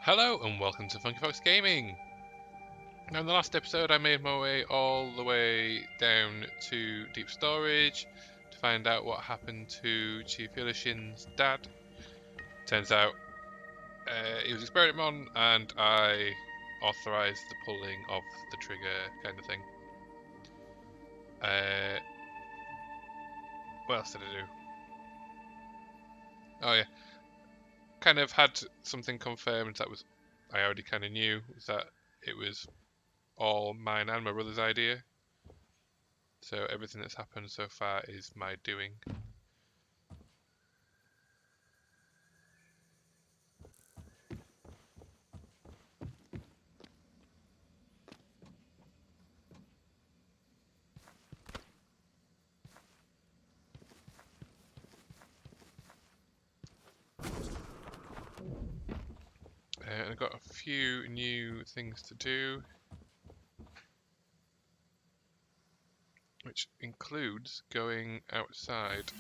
Hello and welcome to Funky Fox Gaming. Now in the last episode I made my way all the way down to Deep Storage to find out what happened to Chief Ilishin's dad. Turns out he was experimenting on and I authorised the pulling of the trigger kind of thing. What else did I do? Oh yeah, kind of had something confirmed that was I already kind of knew, was that it was all mine and my brother's idea. So everything that's happened so far is my doing. I've got a few new things to do, which includes going outside.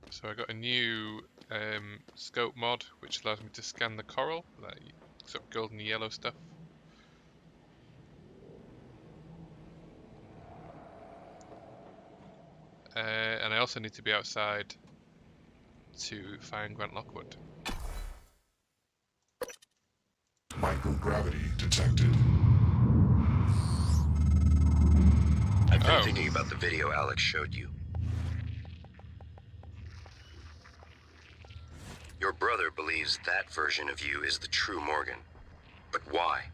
So I got a new scope mod, which allows me to scan the coral, that sort of golden yellow stuff. And I also need to be outside to find Grant Lockwood. Microgravity detected. I've been thinking about the video Alex showed you. Your brother believes that version of you is the true Morgan. But why?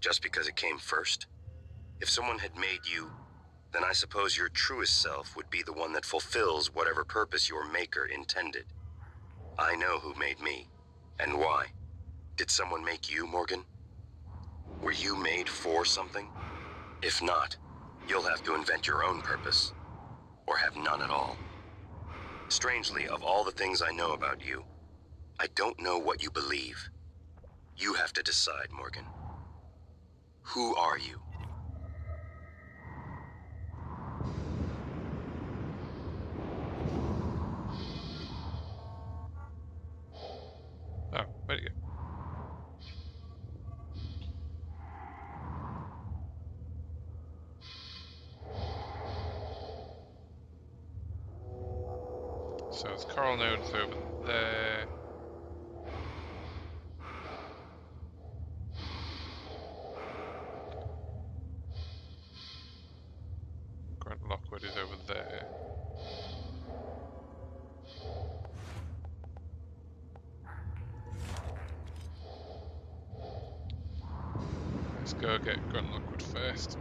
Just because it came first? If someone had made you, then I suppose your truest self would be the one that fulfills whatever purpose your maker intended. I know who made me, and why. Did someone make you, Morgan? Were you made for something? If not, you'll have to invent your own purpose, or have none at all. Strangely, of all the things I know about you, I don't know what you believe. You have to decide, Morgan. Who are you? Oh, where'd it go? So there's coral nodes over there. Grant Lockwood is over there. Let's go get Grant Lockwood first.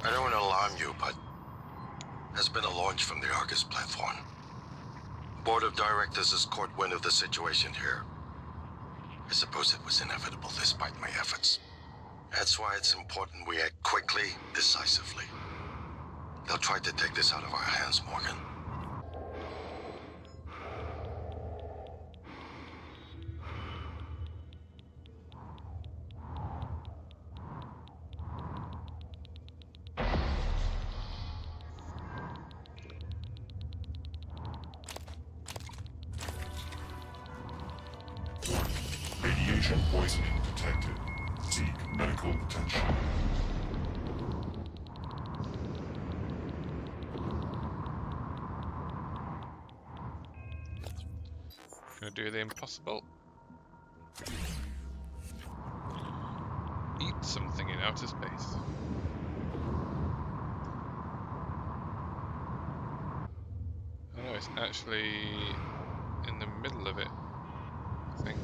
I don't want to alarm you, but there's been a launch from the Argus platform. Board of Directors has caught wind of the situation here. I suppose it was inevitable despite my efforts. That's why it's important we act quickly, decisively. They'll try to take this out of our hands, Morgan. Radiation poisoning detected. Seek medical attention. Gonna do the impossible. Eat something in outer space. Oh no, it's actually in the middle of it, I think.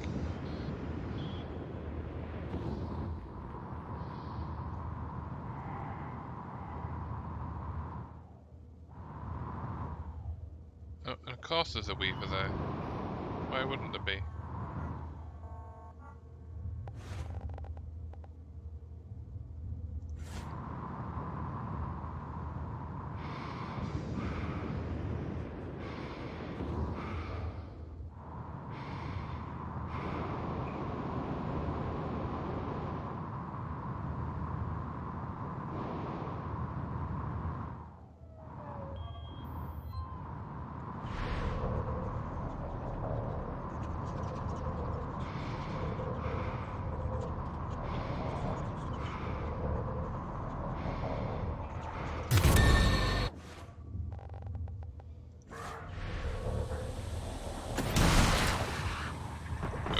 Oh, and of course there's a weaver there. Why wouldn't there be?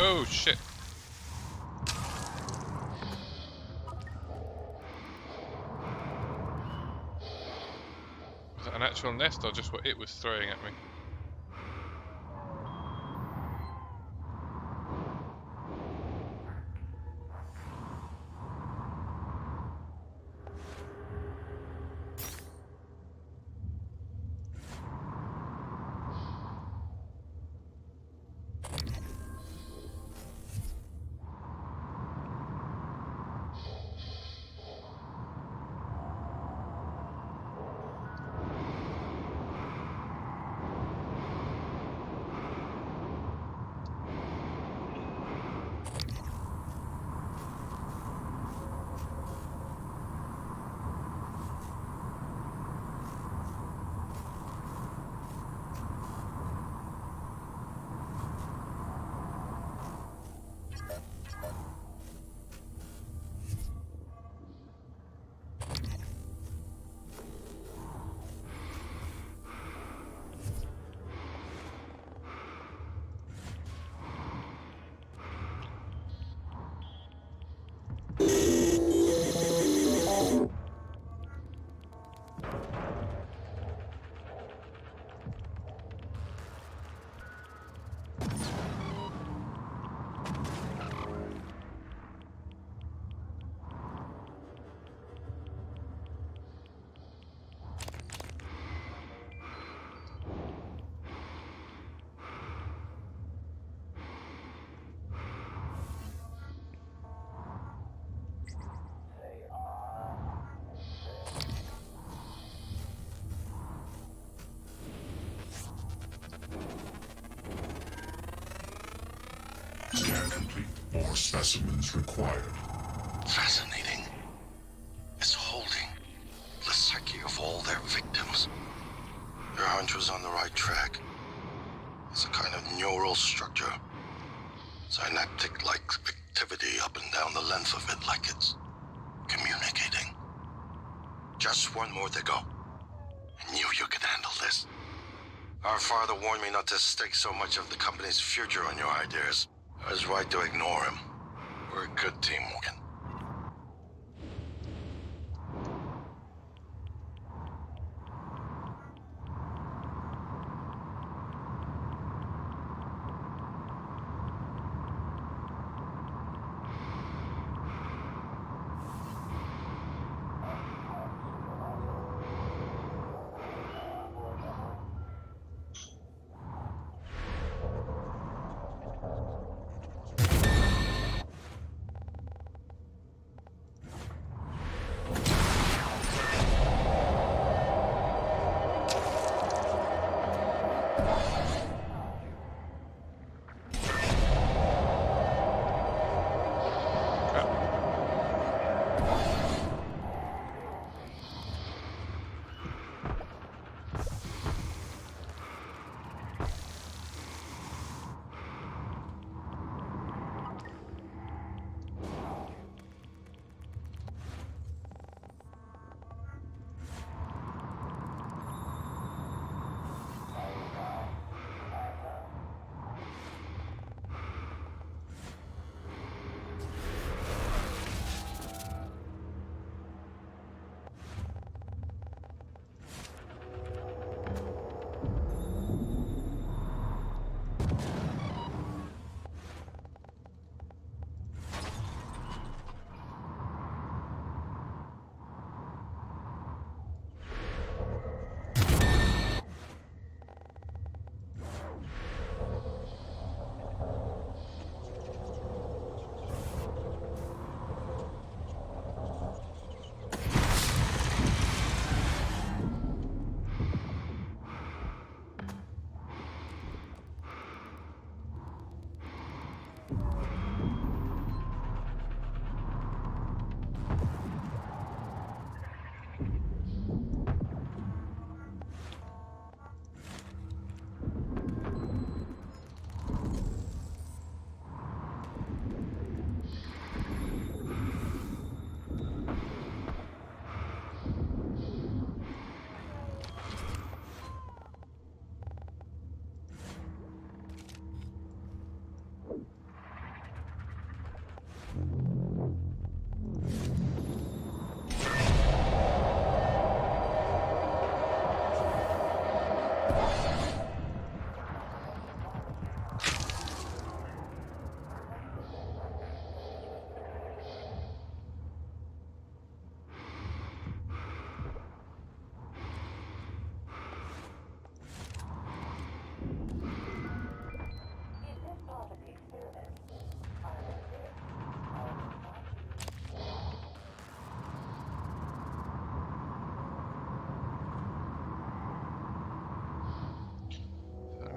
Oh shit. Was that an actual nest or just what it was throwing at me? Scan complete. More specimens required. Fascinating. It's holding the psyche of all their victims. Your hunch was on the right track. It's a kind of neural structure. Synaptic-like activity up and down the length of it, like it's communicating. Just one more to go. I knew you could handle this. Our father warned me not to stake so much of the company's future on your ideas. I was right to ignore him. We're a good team, Morgan.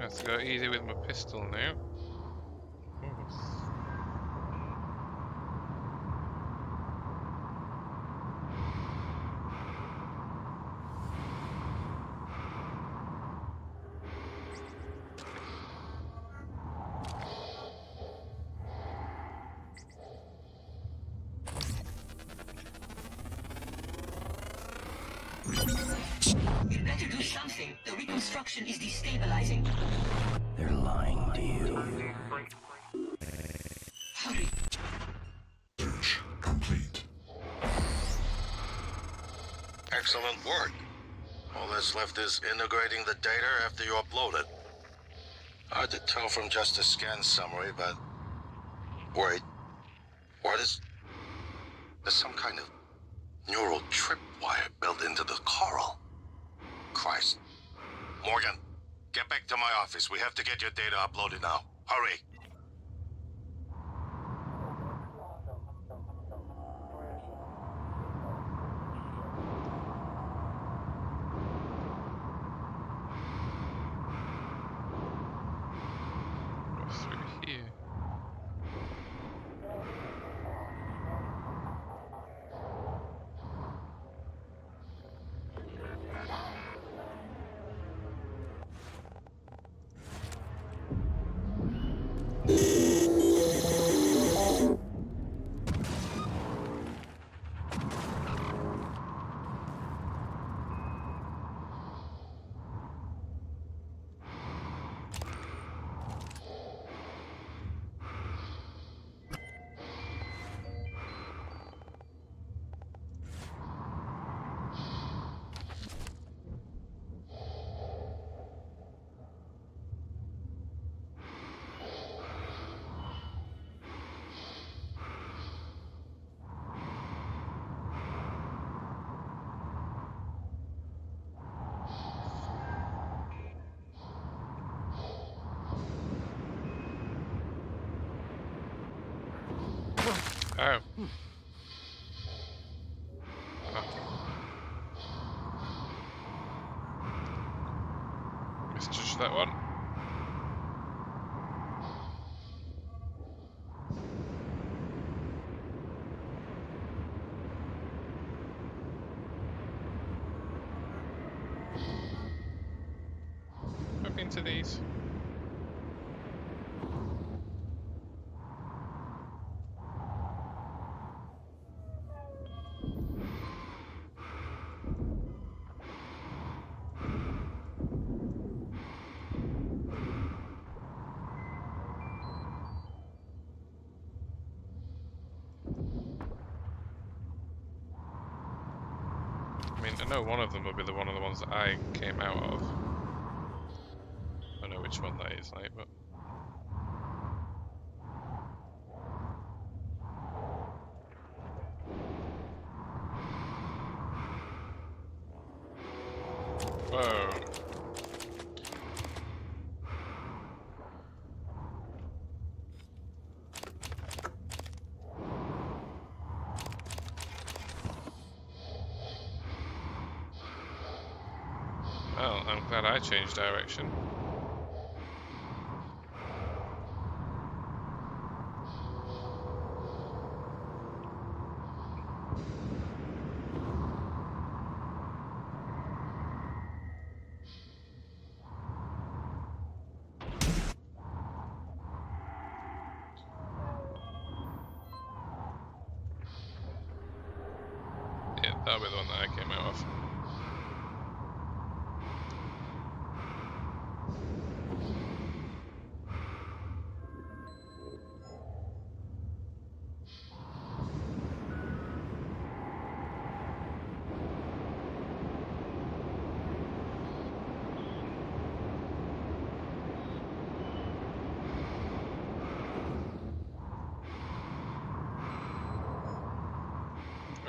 have to go easy with my pistol now. You better do something. The reconstruction is destabilizing. They're lying to you. Hurry. Search complete. Excellent work. All that's left is integrating the data after you upload it. Hard to tell from just a scan summary, but... Wait. What is... There's some kind of neural tripwire built into the coral. Christ. Morgan, get back to my office. We have to get your data uploaded now. Hurry. What's through here? Oh. Misjudged that one. Up into these. I mean, I know one of them will be one of the ones that I came out of. I know which one that is, like, but... Whoa. Well, I'm glad I changed direction. Yeah, that'll be the one that I came out of.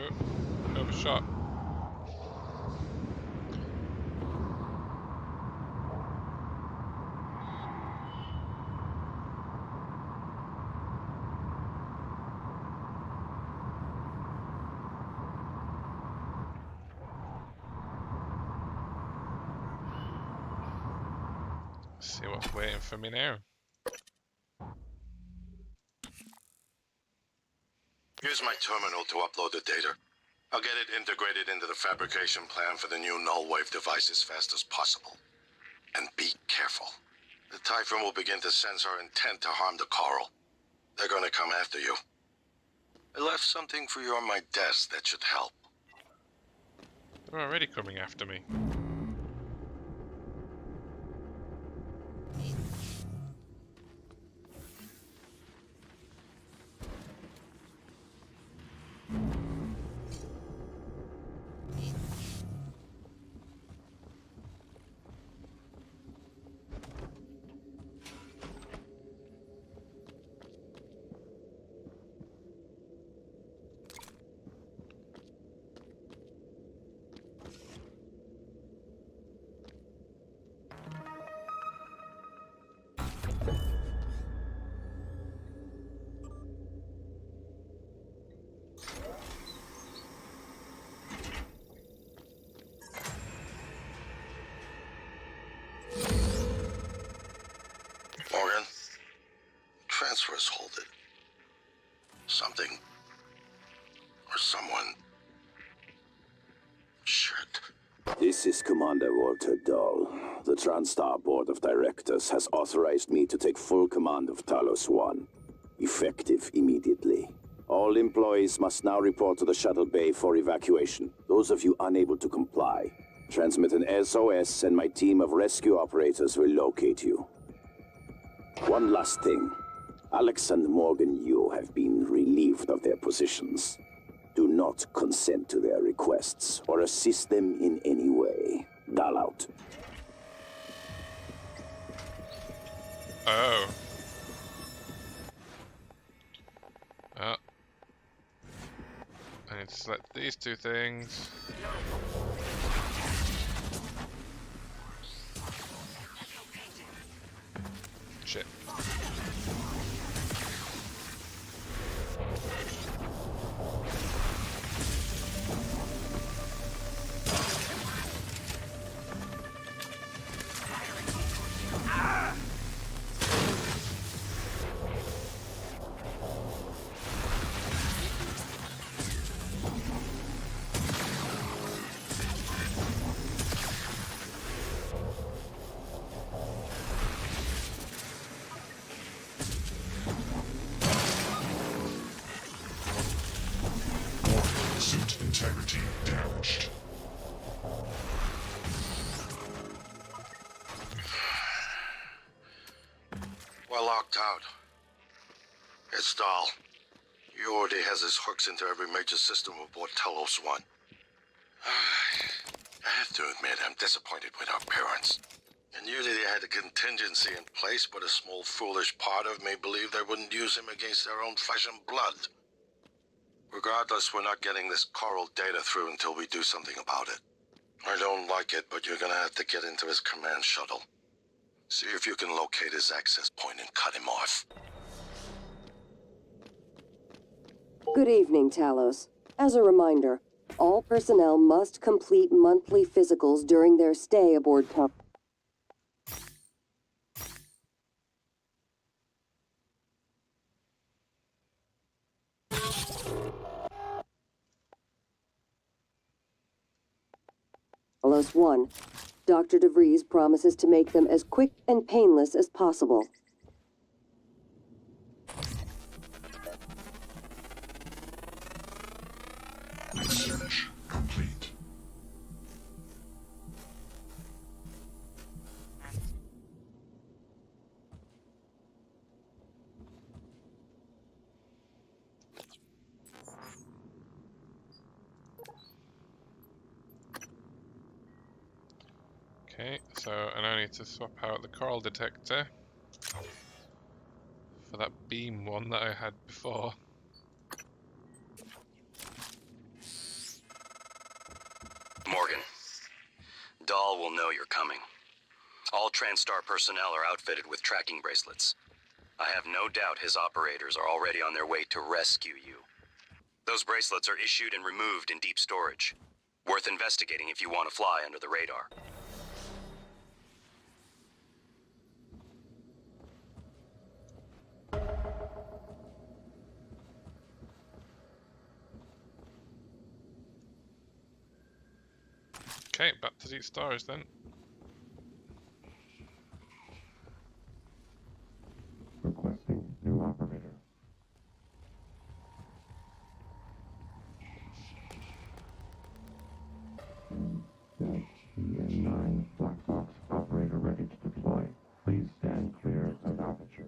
Oh, overshot. See what's waiting for me now. Here's my terminal to upload the data. I'll get it integrated into the fabrication plan for the new null wave device as fast as possible. And be careful. The Typhon will begin to sense our intent to harm the coral. They're gonna come after you. I left something for you on my desk that should help. They're already coming after me. Morgan, transfers hold it. Something or someone. Shit. This is Commander Walter Dahl. The TranStar Board of Directors has authorized me to take full command of Talos 1, effective immediately. All employees must now report to the shuttle bay for evacuation. Those of you unable to comply, transmit an SOS and my team of rescue operators will locate you. One last thing. Alex and Morgan Yu have been relieved of their positions. Do not consent to their requests or assist them in any way. Dahl out. Oh. Oh. I need to select these two things. Shit. Suit integrity damaged. We're locked out. It's Dahl. He already has his hooks into every major system aboard Talos 1. I have to admit, I'm disappointed with our parents. And usually they had a contingency in place, but a small foolish part of me believed they wouldn't use him against their own flesh and blood. Regardless, we're not getting this coral data through until we do something about it. I don't like it, but you're gonna have to get into his command shuttle. See if you can locate his access point and cut him off. Good evening, Talos. As a reminder, all personnel must complete monthly physicals during their stay aboard Talos. Talos 1. Dr. DeVries promises to make them as quick and painless as possible. Research complete. Okay, so I now need to swap out the coral detector for that beam one that I had before. Morgan, Dahl will know you're coming. All TranStar personnel are outfitted with tracking bracelets. I have no doubt his operators are already on their way to rescue you. Those bracelets are issued and removed in deep storage. Worth investigating if you want to fly under the radar. Okay, back to Deep Storage then. Requesting new operator. EN9 black box operator ready to deploy. Please stand clear of aperture.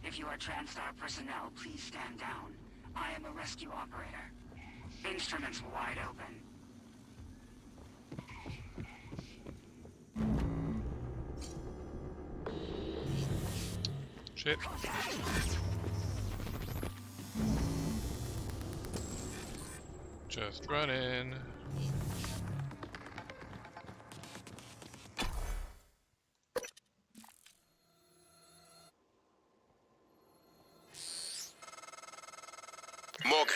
If you are TranStar personnel, please stand down. I am a rescue operator. Instruments wide open. Shit. Just running. Morgan,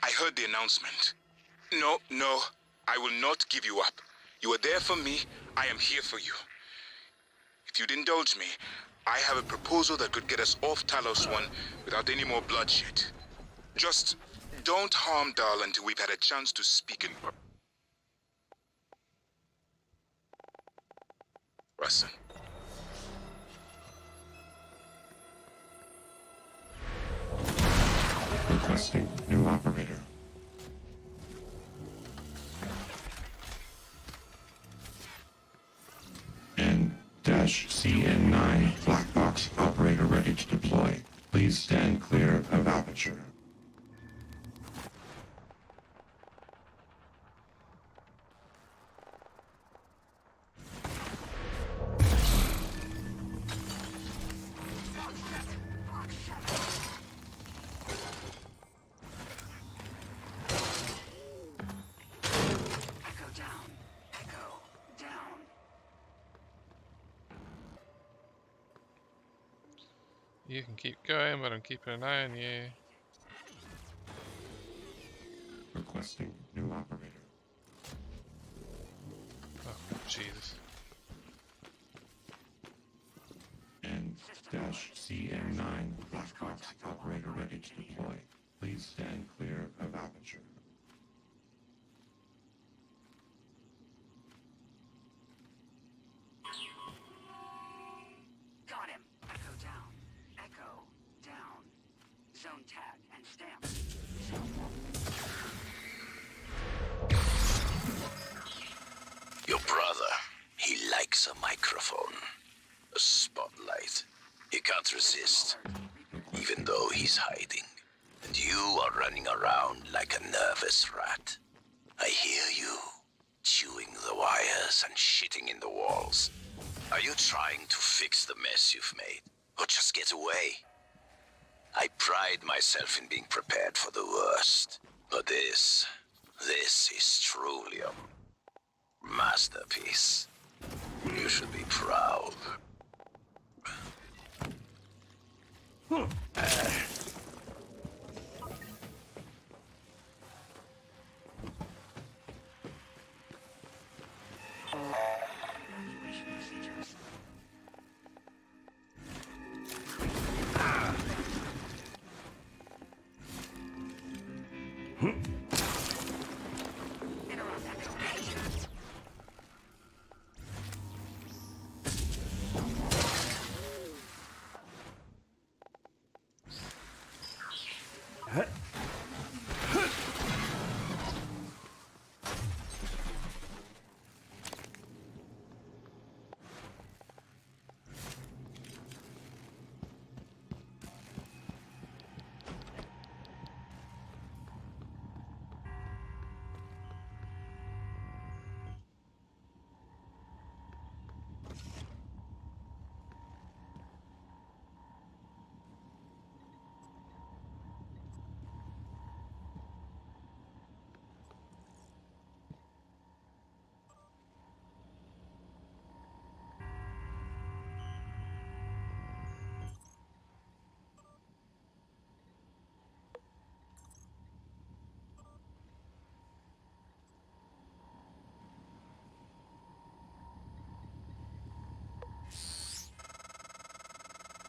I heard the announcement. No, I will not give you up. You are there for me, I am here for you. If you'd indulge me, I have a proposal that could get us off Talos 1 without any more bloodshed. Just don't harm Dahl until we've had a chance to speak in person. Requesting new operator. N-CN9 black box operator ready to deploy. Please stand clear of aperture. Echo down. Echo down. You can keep going, but I'm keeping an eye on you. Requesting new operator. Oh, Jesus. N-CN9 black box operator ready to deploy. Please stand clear of aperture. Got him. Echo down. Echo down. Zone tag and stamp. Your brother, he likes a microphone. A spotlight. He can't resist, even though he's hiding. And you are running around like a nervous rat. I hear you, chewing the wires and shitting in the walls. Are you trying to fix the mess you've made, or just get away? I pride myself in being prepared for the worst. But this is truly a masterpiece. You should be proud. Evacuation procedures. Interrupt Echo.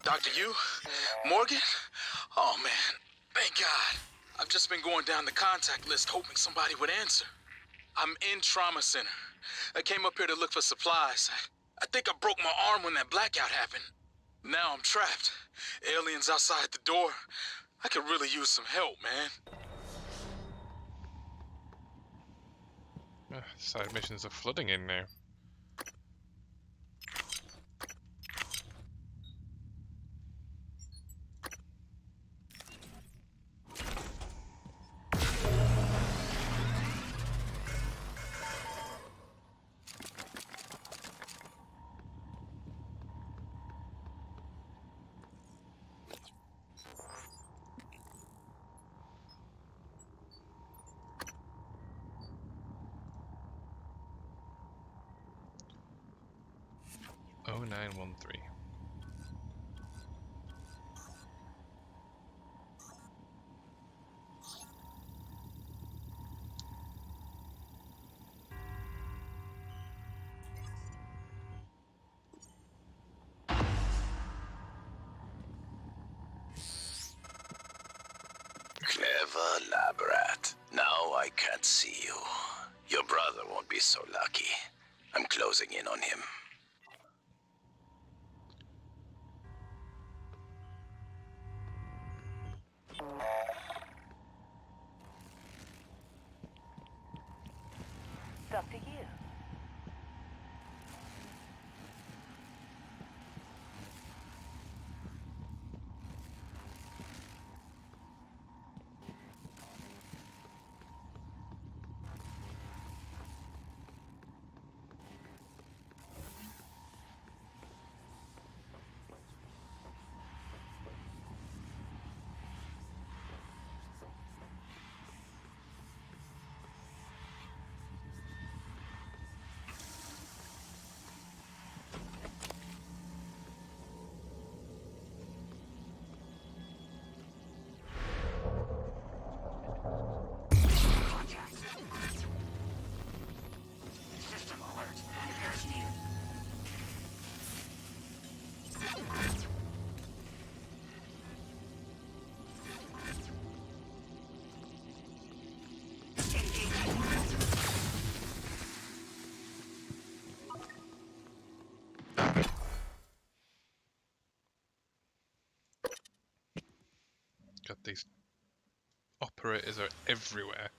Dr. Yu? Morgan? Oh man, thank God. I've just been going down the contact list hoping somebody would answer. I'm in trauma center. I came up here to look for supplies. I think I broke my arm when that blackout happened. Now I'm trapped. Aliens outside the door. I could really use some help, man. Side missions are flooding in now. Oh, 913. Clever lab rat. Now I can't see you. Your brother won't be so lucky. I'm closing in on him. It's up to you. System alert. Repairs needed. God, these operators are everywhere.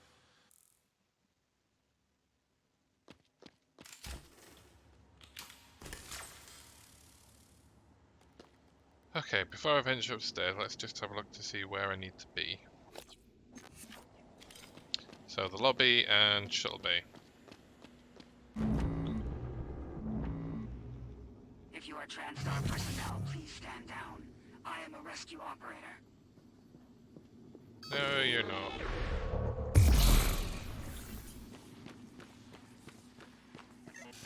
Okay, before I venture upstairs, let's just have a look to see where I need to be. So the lobby and shuttle bay. If you are TranStar personnel, please stand down. I am a rescue operator. No, you're not.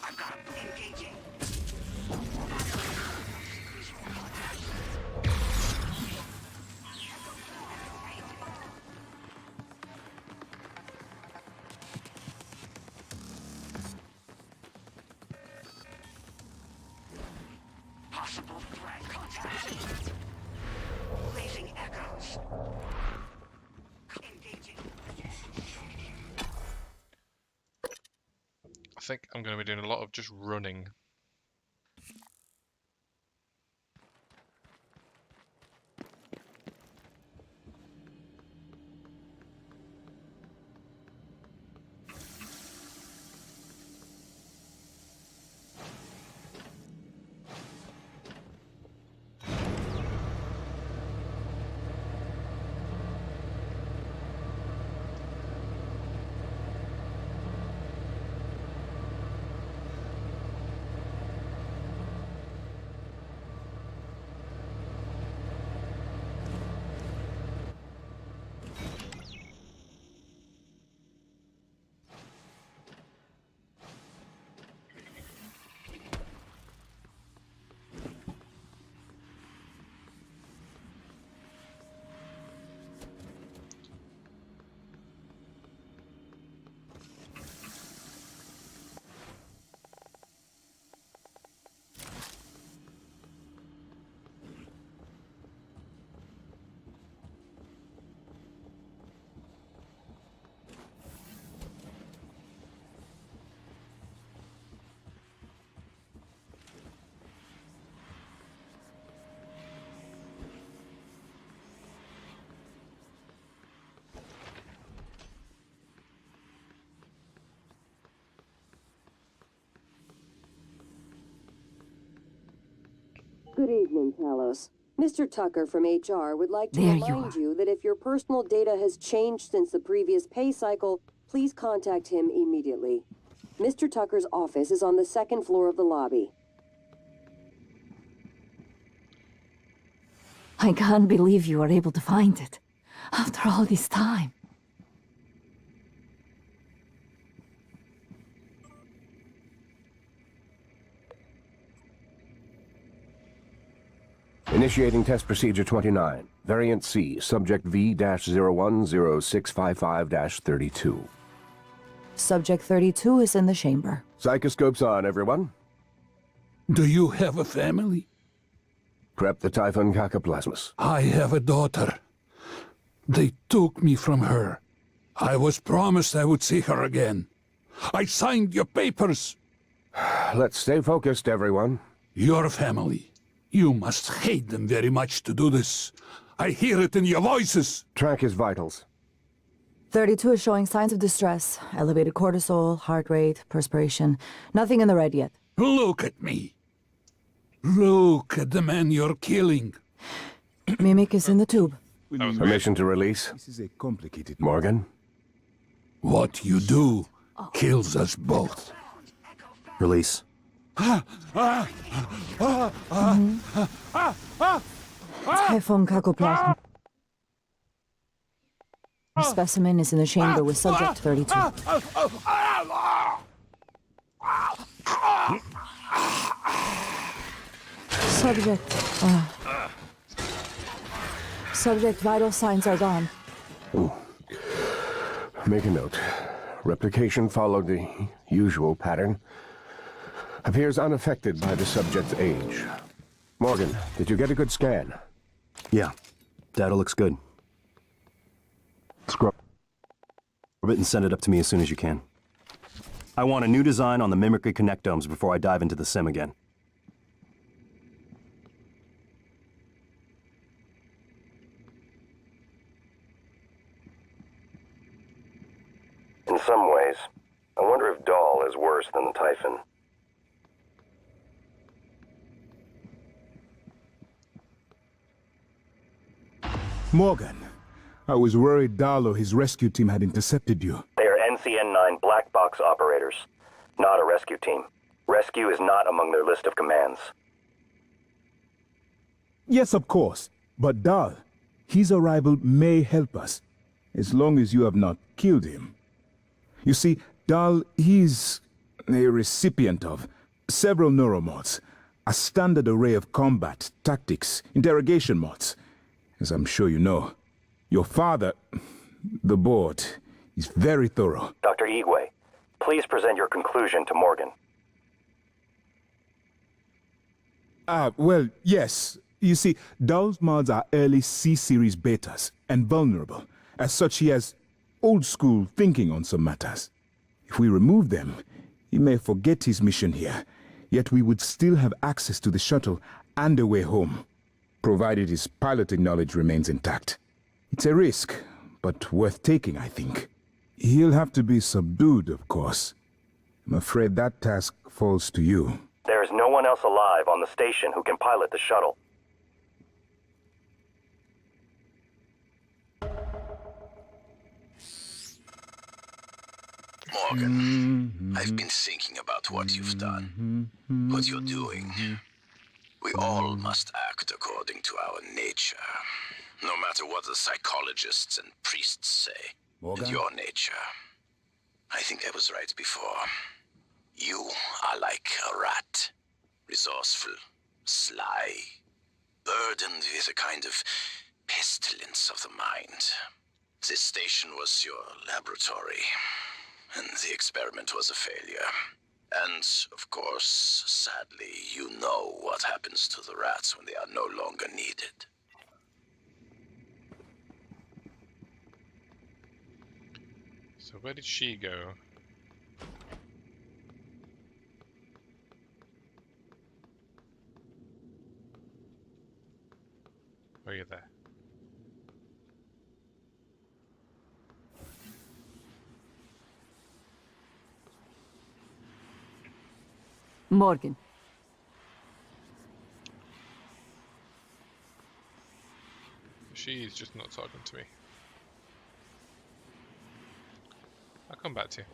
I've got him engaging. Possible threat contact. Raising echoes. Engaging. I think I'm going to be doing a lot of just running. Good evening, Talos. Mr. Tucker from HR would like to There you remind are. you that if your personal data has changed since the previous pay cycle, please contact him immediately. Mr. Tucker's office is on the second floor of the lobby. I can't believe you were able to find it. After all this time. Initiating test procedure 29. Variant C, subject V-010655-32. Subject 32 is in the chamber. Psychoscopes on, everyone. Do you have a family? Prep the Typhon Cacoplasmus. I have a daughter. They took me from her. I was promised I would see her again. I signed your papers. Let's stay focused, everyone. Your family. You must hate them very much to do this. I hear it in your voices. Track his vitals. 32 is showing signs of distress. Elevated cortisol, heart rate, perspiration. Nothing in the red yet. Look at me. Look at the man you're killing. Mimic is in the tube. Permission to release. This is a complicated... Morgan? What you do kills us both. Release. Typhon cacoplasm. Specimen is in the chamber with subject 32. Subject vital signs are gone. Make a note. Replication followed the usual pattern. Appears unaffected by the subject's age. Morgan, did you get a good scan? Yeah, data looks good. Scrub it and send it up to me as soon as you can. I want a new design on the Mimicry connectomes before I dive into the sim again. In some ways, I wonder if Dahl is worse than the Typhon. Morgan, I was worried Dahl or his rescue team had intercepted you. They are NCN-9 black box operators, not a rescue team. Rescue is not among their list of commands. Yes, of course. But Dahl, his arrival may help us, as long as you have not killed him. You see, Dahl, he's a recipient of several neuromods, a standard array of combat, tactics, interrogation mods. As I'm sure you know, your father, the board, is very thorough. Dr. Igwe, please present your conclusion to Morgan. Well, yes. You see, Dahl's mods are early C-series betas and vulnerable. As such, he has old-school thinking on some matters. If we remove them, he may forget his mission here, yet we would still have access to the shuttle and a way home, provided his piloting knowledge remains intact. It's a risk, but worth taking, I think. He'll have to be subdued, of course. I'm afraid that task falls to you. There is no one else alive on the station who can pilot the shuttle. Morgan, I've been thinking about what you've done, what you're doing. We all must act according to our nature, no matter what the psychologists and priests say. Morgan? Your nature. I think I was right before. You are like a rat, resourceful, sly, burdened with a kind of pestilence of the mind. This station was your laboratory, and the experiment was a failure. And, of course, sadly, you know what happens to the rats when they are no longer needed. So where did she go? Oh, you're there. Morgan. he's just not talking to me. I'll come back to you.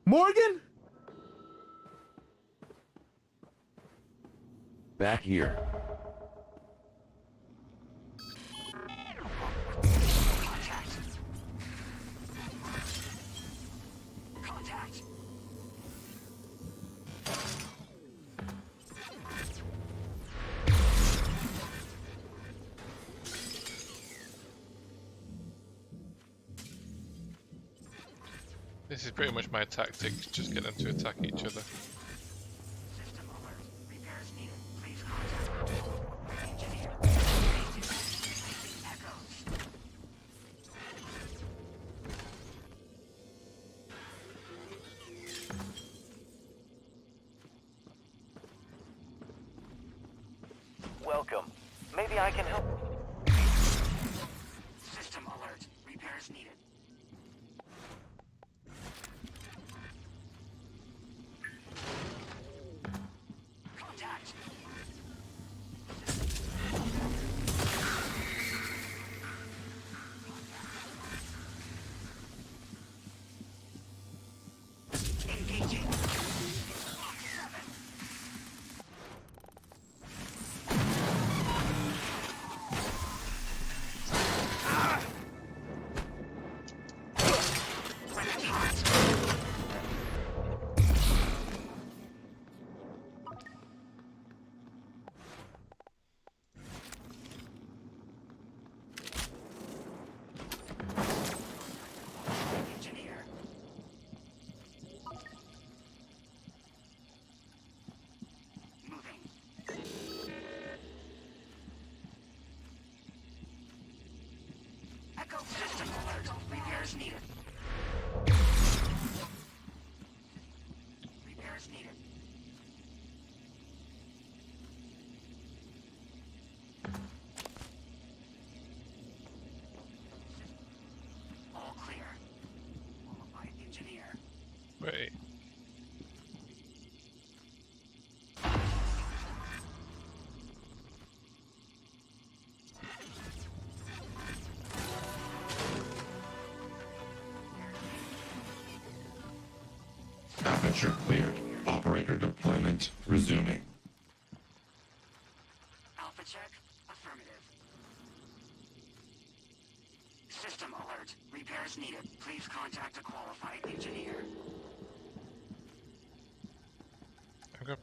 Morgan? Back here. Contact. This is pretty much my tactic, just get them to attack each other. System alert. Repairs needed. Please contact engineer. Echoes. Welcome. Maybe I can help. System alert. Repairs needed. Contact. Engaging. Weapon hot. Engineer. Moving. Echo system alert. Repairs needed. Repairs needed. All clear. Qualified engineer. Wait. Aperture cleared. Operator deployment resuming. Alpha check. Affirmative. System alert. Repairs needed. Please contact a qualified engineer. Okay.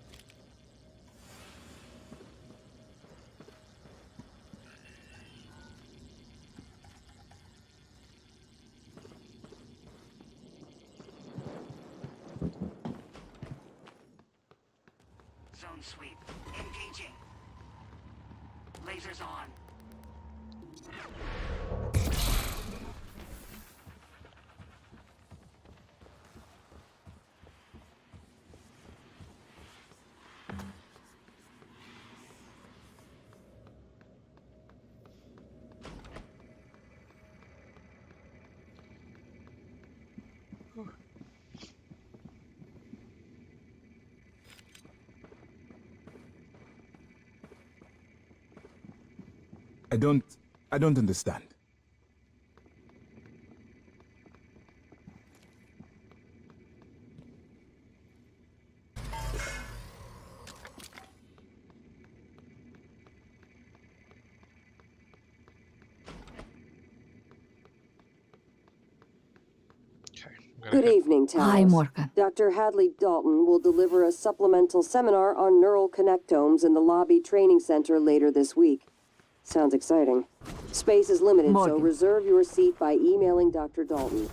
Zone sweep. Engaging. Lasers on. I don't understand. Okay. I'm gonna Good head- evening, Talos. Hi, Morgan. Dr. Hadley Dalton will deliver a supplemental seminar on neural connectomes in the lobby training center later this week. Sounds exciting. Space is limited, so Morgan. reserve your seat by emailing Dr. Dalton.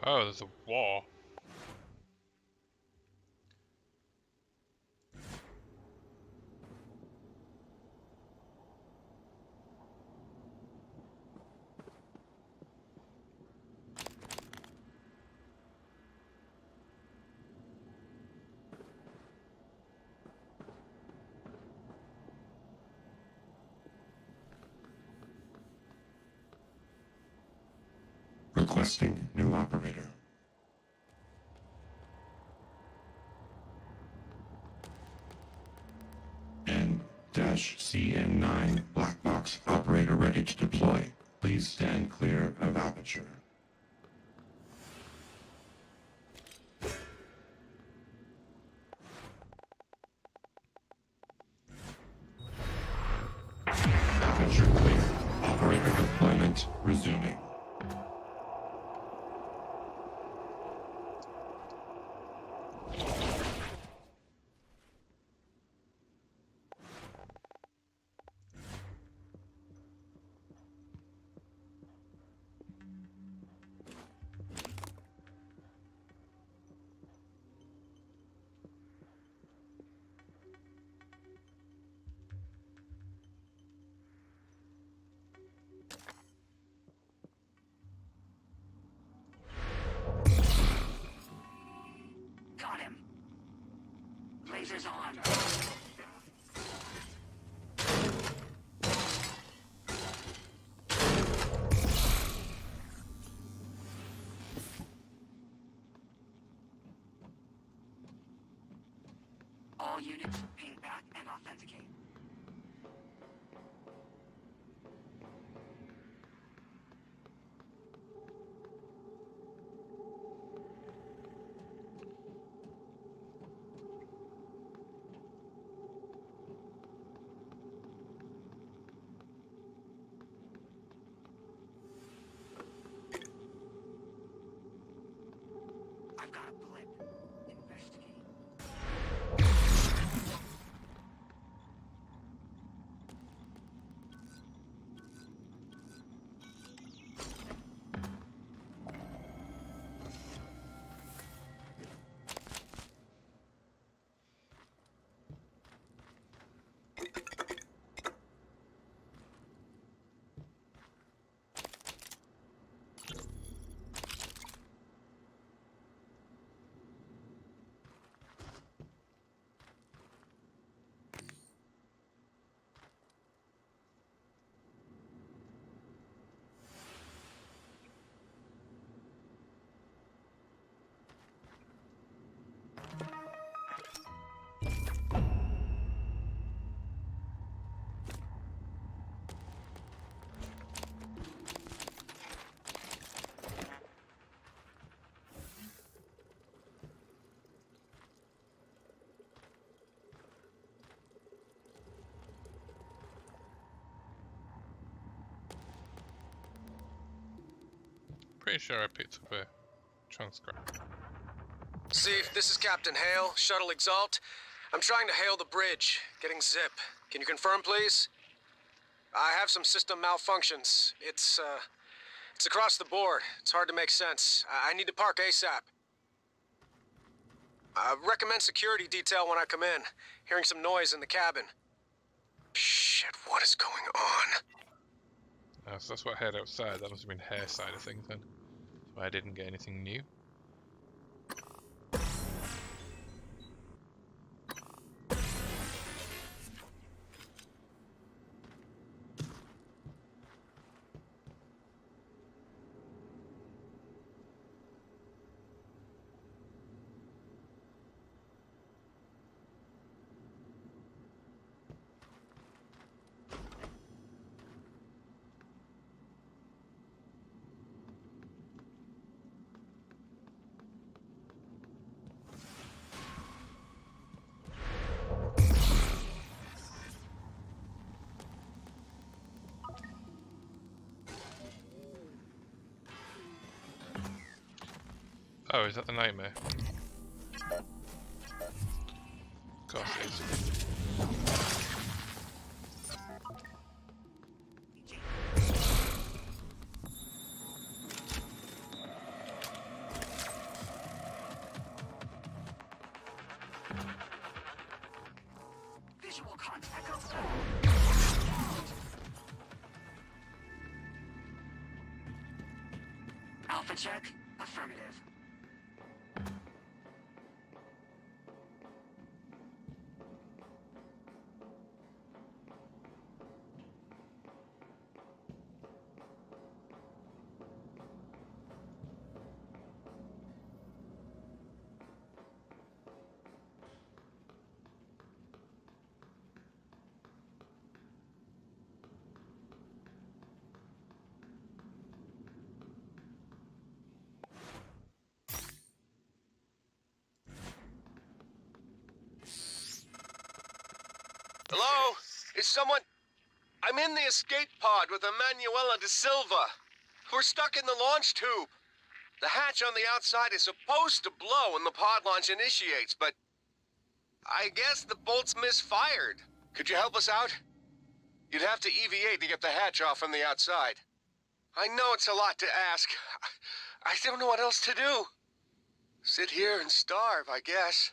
Oh, there's a war. Requesting new operator. N-CN9 black box operator ready to deploy. Please stand clear of aperture. Aperture clear. Operator deployment resuming. Got him. Lasers on. All units, ping back and authenticate. I've got a blip. Investigate. Pretty sure I picked up a transcript. Steve, this is Captain Hale, Shuttle Exalt. I'm trying to hail the bridge, getting zip. Can you confirm, please? I have some system malfunctions. It's across the board. It's hard to make sense. I need to park ASAP. Recommend security detail when I come in. Hearing some noise in the cabin. Shit, what is going on? So that's what I heard outside. That must have been her side of things then. So I didn't get anything new. Oh, is that the nightmare? Of course it is. Visual contact. Alpha check. Affirmative. Hello? Is someone... I'm in the escape pod with Emanuela de Silva. We're stuck in the launch tube. The hatch on the outside is supposed to blow when the pod launch initiates, but... I guess the bolt's misfired. Could you help us out? You'd have to EVA to get the hatch off from the outside. I know it's a lot to ask. I don't know what else to do. Sit here and starve, I guess.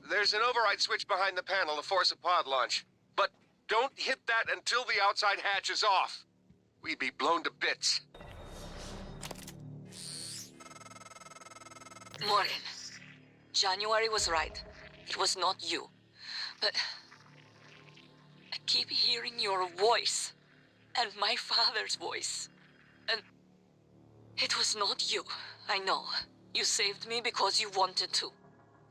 There's an override switch behind the panel to force a pod launch. But don't hit that until the outside hatch is off. We'd be blown to bits. Morgan, January was right. It was not you. But I keep hearing your voice and my father's voice. And it was not you. I know. You saved me because you wanted to.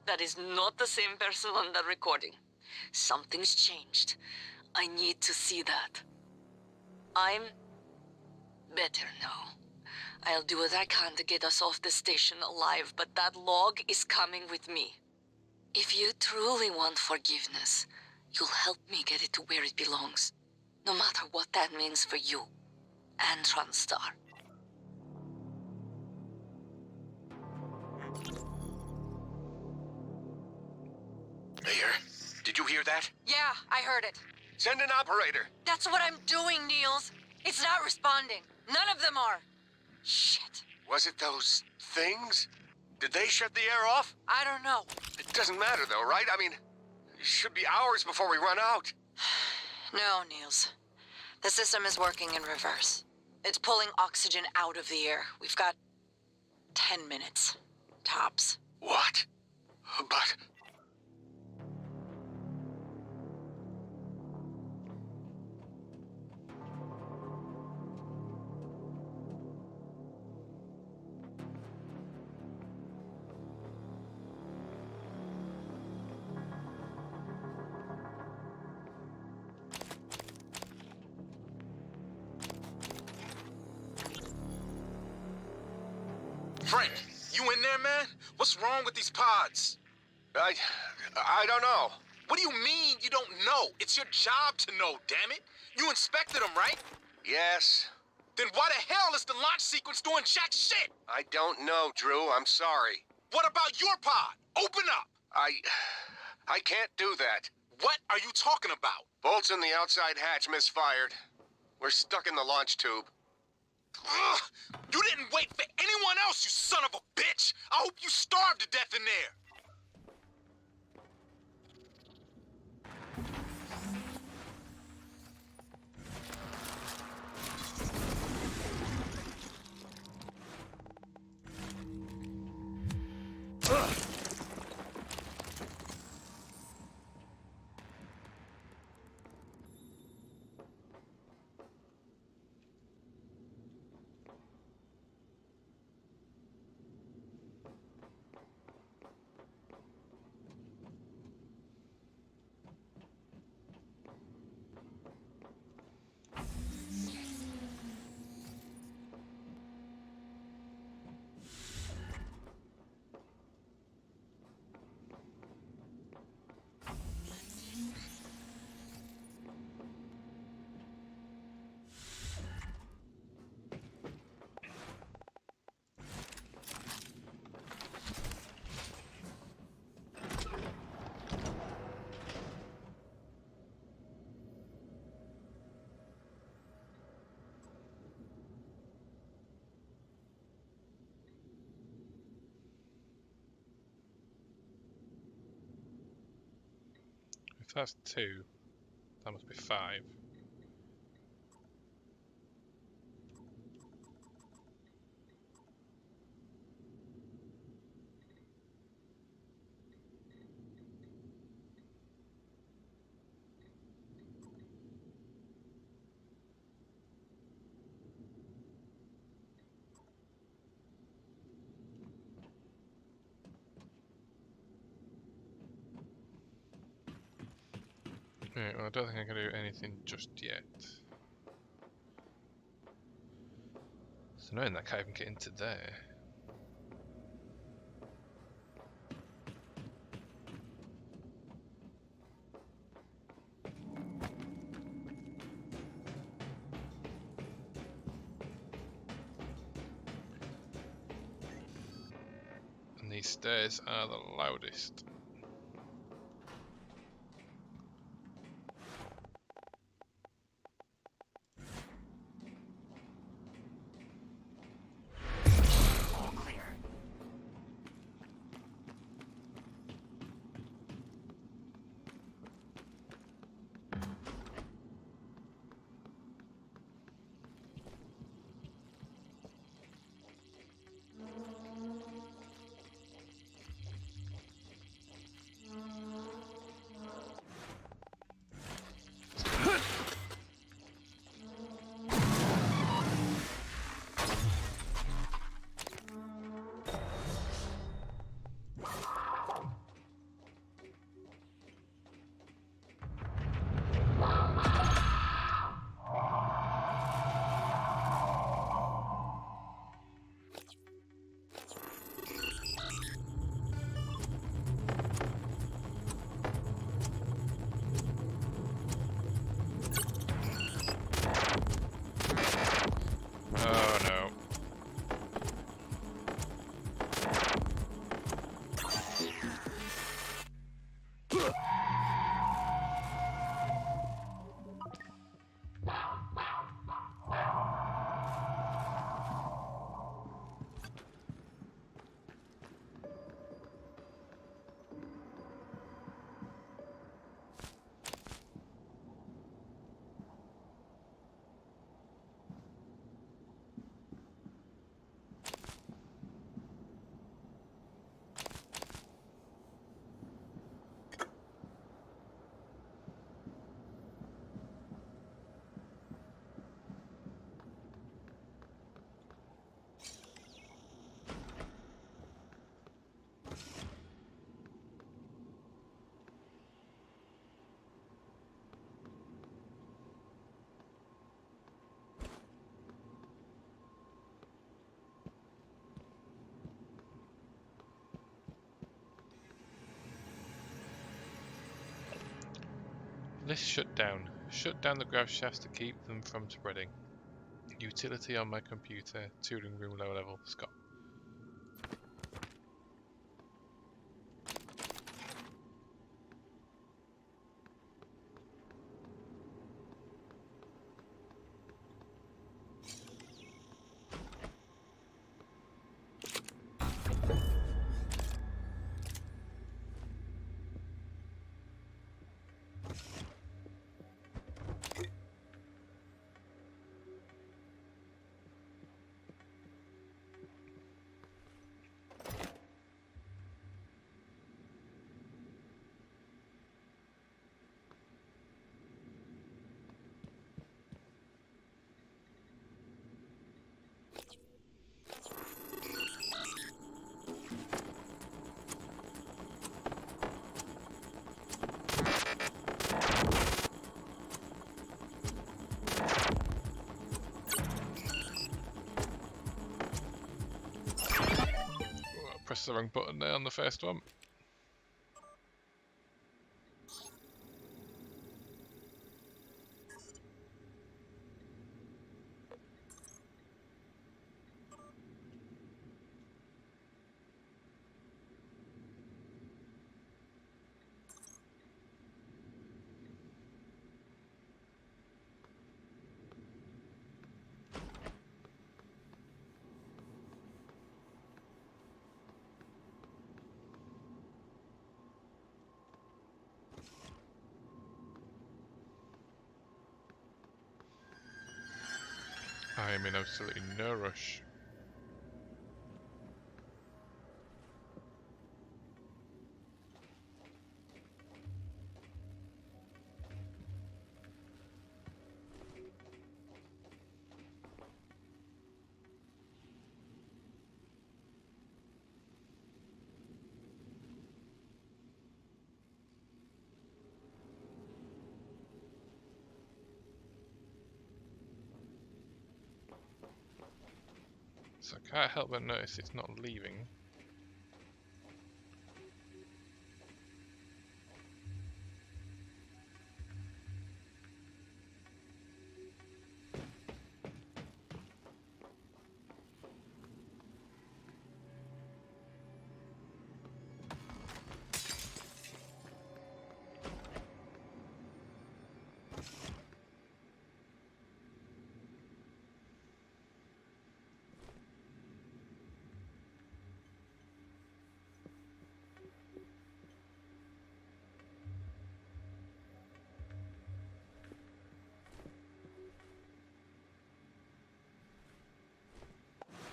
That is not the same person on the recording. Something's changed. I need to see that. I'm better now. I'll do what I can to get us off the station alive, but that log is coming with me. If you truly want forgiveness, you'll help me get it to where it belongs. No matter what that means for you and TranStar. Mayor, did you hear that? Yeah, I heard it. Send an operator. That's what I'm doing, Niels. It's not responding. None of them are. Shit. Was it those things? Did they shut the air off? I don't know. It doesn't matter though, right? I mean, it should be hours before we run out. No, Niels. The system is working in reverse. It's pulling oxygen out of the air. We've got 10 minutes. Tops. What? But... Frank, you in there, man? What's wrong with these pods? I don't know. What do you mean you don't know? It's your job to know, damn it. You inspected them, right? Yes. Then why the hell is the launch sequence doing jack shit? I don't know, Drew. I'm sorry. What about your pod? Open up. I can't do that. What are you talking about? Bolts in the outside hatch misfired. We're stuck in the launch tube. Ugh! You didn't wait for anyone else, you son of a bitch! I hope you starve to death in there! That's 2. That must be 5. Right, well, I don't think I can do anything just yet. It's annoying that I can't even get into there. And these stairs are the loudest. All clear. Oh no. List shut down. Shut down the grav shafts to keep them from spreading. Utility on my computer. Tooling room low level. Scott. Press the wrong button there on the first one. I am in absolutely no rush. So I can't help but notice it's not leaving.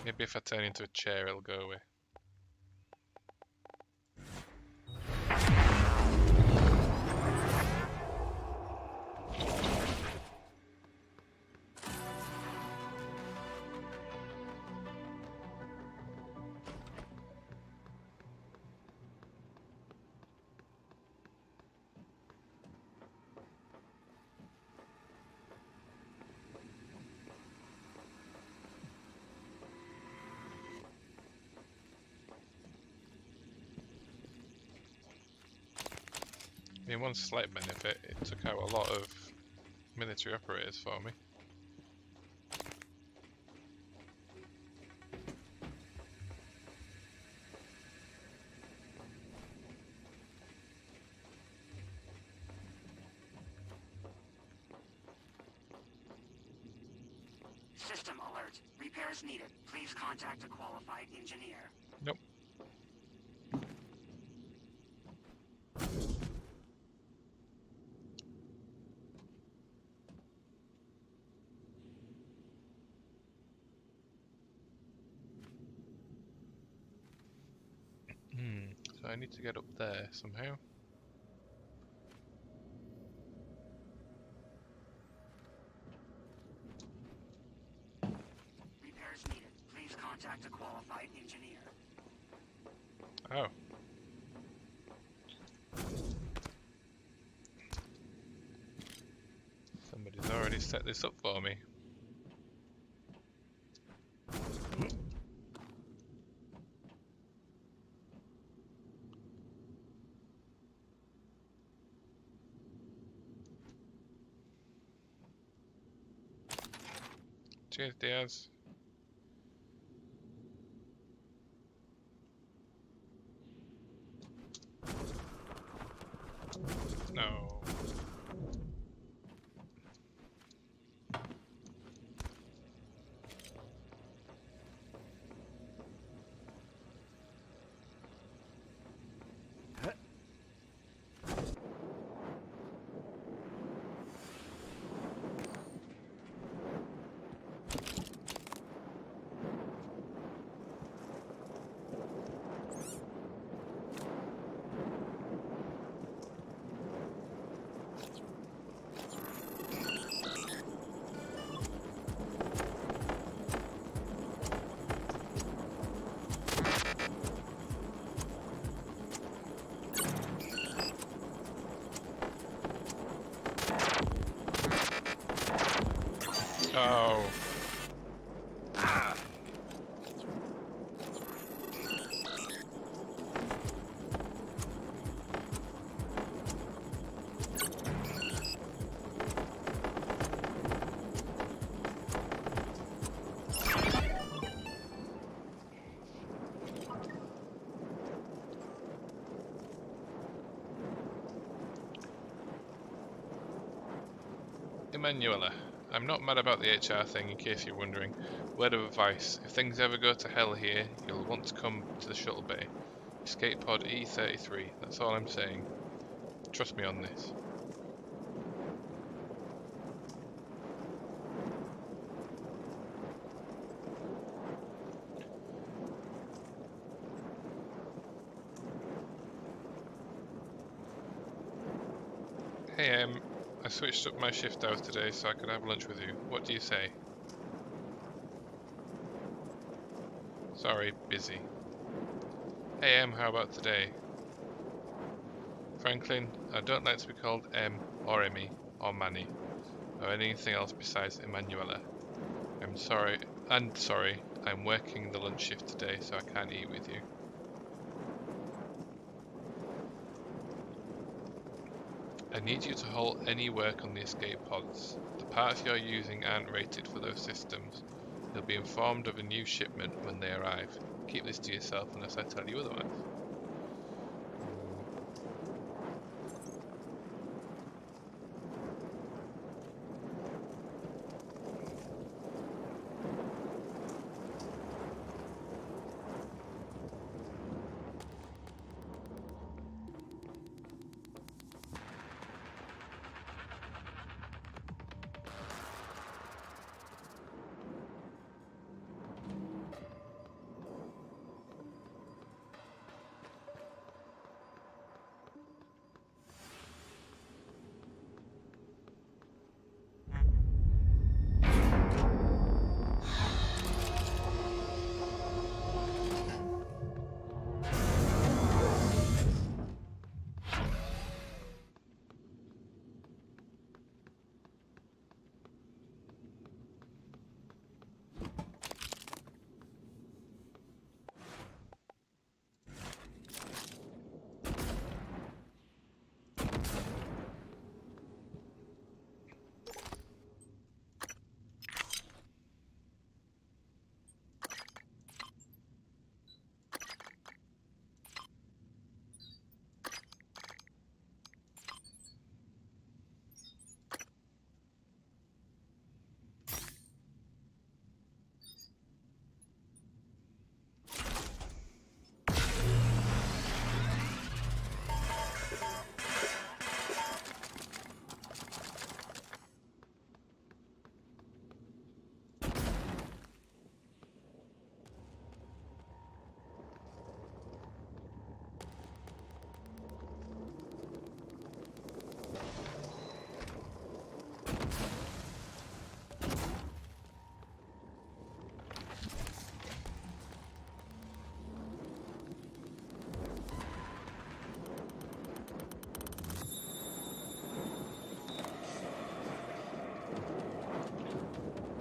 Maybe if I turn into a chair it'll go away. I mean, one slight benefit, it took out a lot of military operators for me. System alert. Repairs needed. Please contact a qualified engineer. Nope. So I need to get up there somehow. Repairs needed. Please contact a qualified engineer. Oh. Somebody's already set this up for me. Cheers, Diaz. No. Oh. Emanuela, I'm not mad about the HR thing, in case you're wondering. Word of advice, if things ever go to hell here, you'll want to come to the shuttle bay. Escape pod E23, that's all I'm saying. Trust me on this. Hey, I switched up my shift hours today so I could have lunch with you. What do you say? Sorry, busy. Hey, how about today? Franklin, I don't like to be called M or Emmy or Manny or anything else besides Emanuela. I'm sorry, I'm working the lunch shift today so I can't eat with you. I need you to halt any work on the escape pods. The parts you're using aren't rated for those systems. You'll be informed of a new shipment when they arrive. Keep this to yourself unless I tell you otherwise.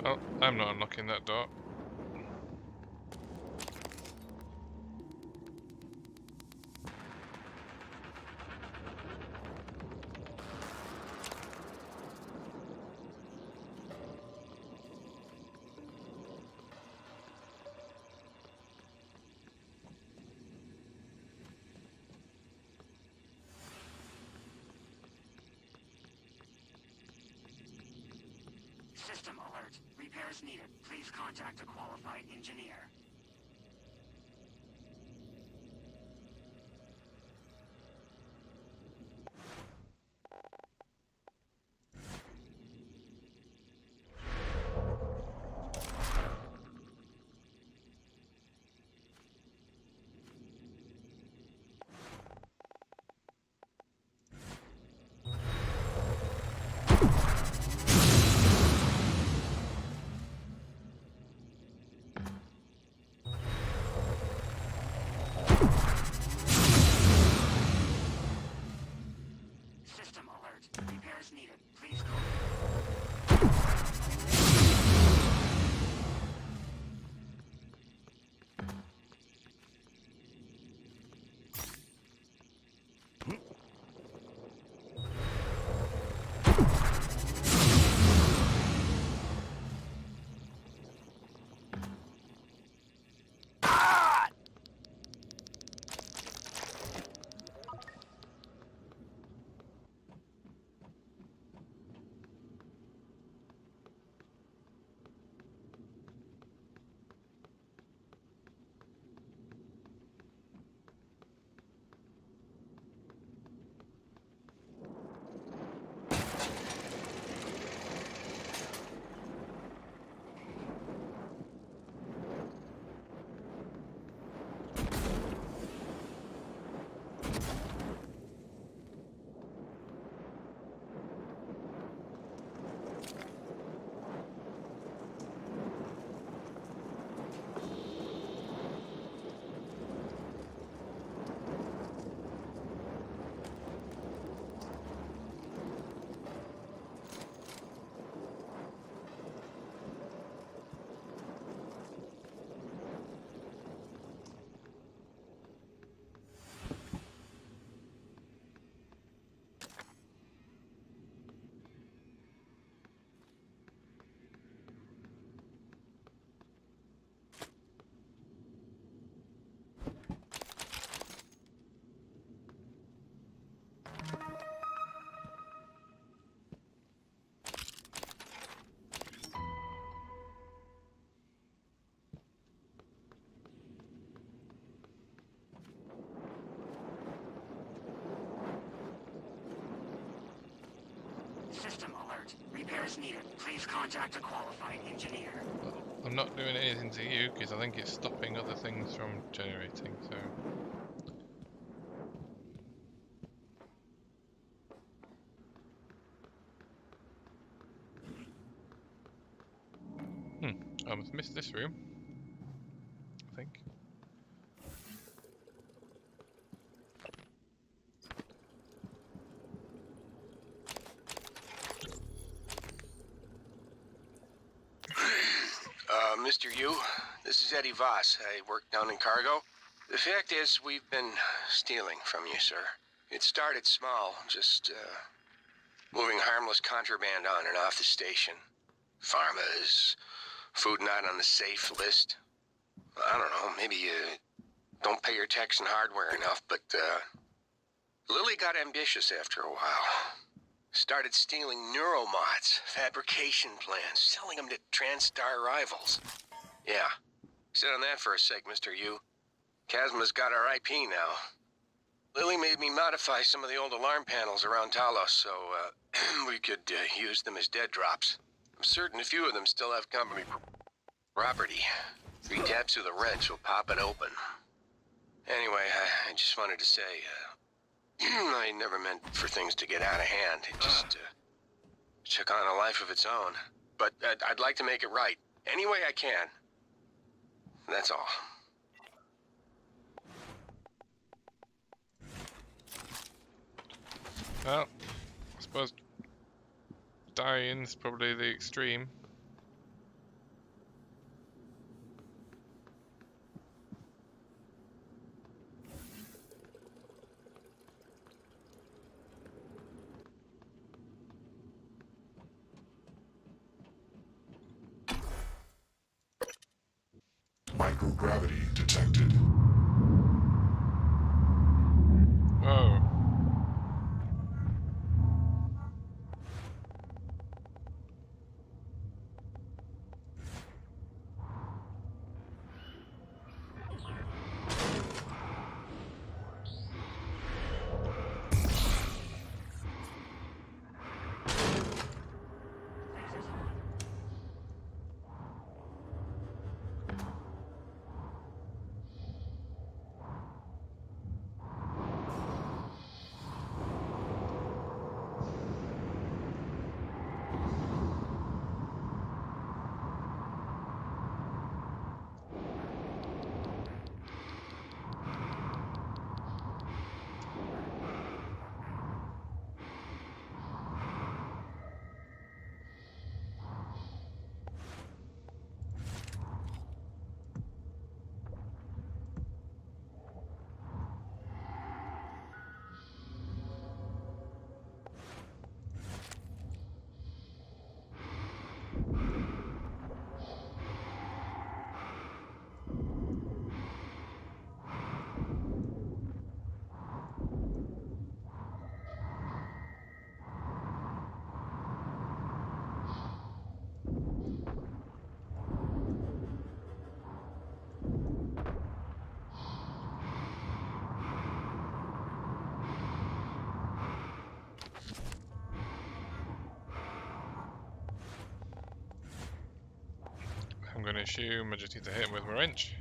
Oh, I'm not unlocking that door. System alert. Repairs needed. Please contact a qualified engineer. System alert. Repairs needed. Please call. System alert. Repairs needed. Please contact a qualified engineer. I'm not doing anything to you because I think it's stopping other things from generating, so... I must miss this room, I think. Mr. Yu, this is Eddie Voss. I work down in cargo. The fact is, we've been stealing from you, sir. It started small, just, moving harmless contraband on and off the station. Pharmas, food not on the safe list. I don't know, maybe you don't pay your tax and hardware enough, but, Lily got ambitious after a while. Started stealing neuromods, fabrication plans, selling them to TranStar rivals. Yeah, sit on that for a sec, Mr. Yu. Chasma's got our IP now. Lily made me modify some of the old alarm panels around Talos so, we could use them as dead drops. I'm certain a few of them still have company property. 3 taps through the wrench will pop it open. Anyway, I just wanted to say, I never meant for things to get out of hand. It just, took on a life of its own. But I'd like to make it right, any way I can. That's all. Well, I suppose dying's probably the extreme. Microgravity detected. Whoa. I'm going to assume I just need to hit him with my wrench.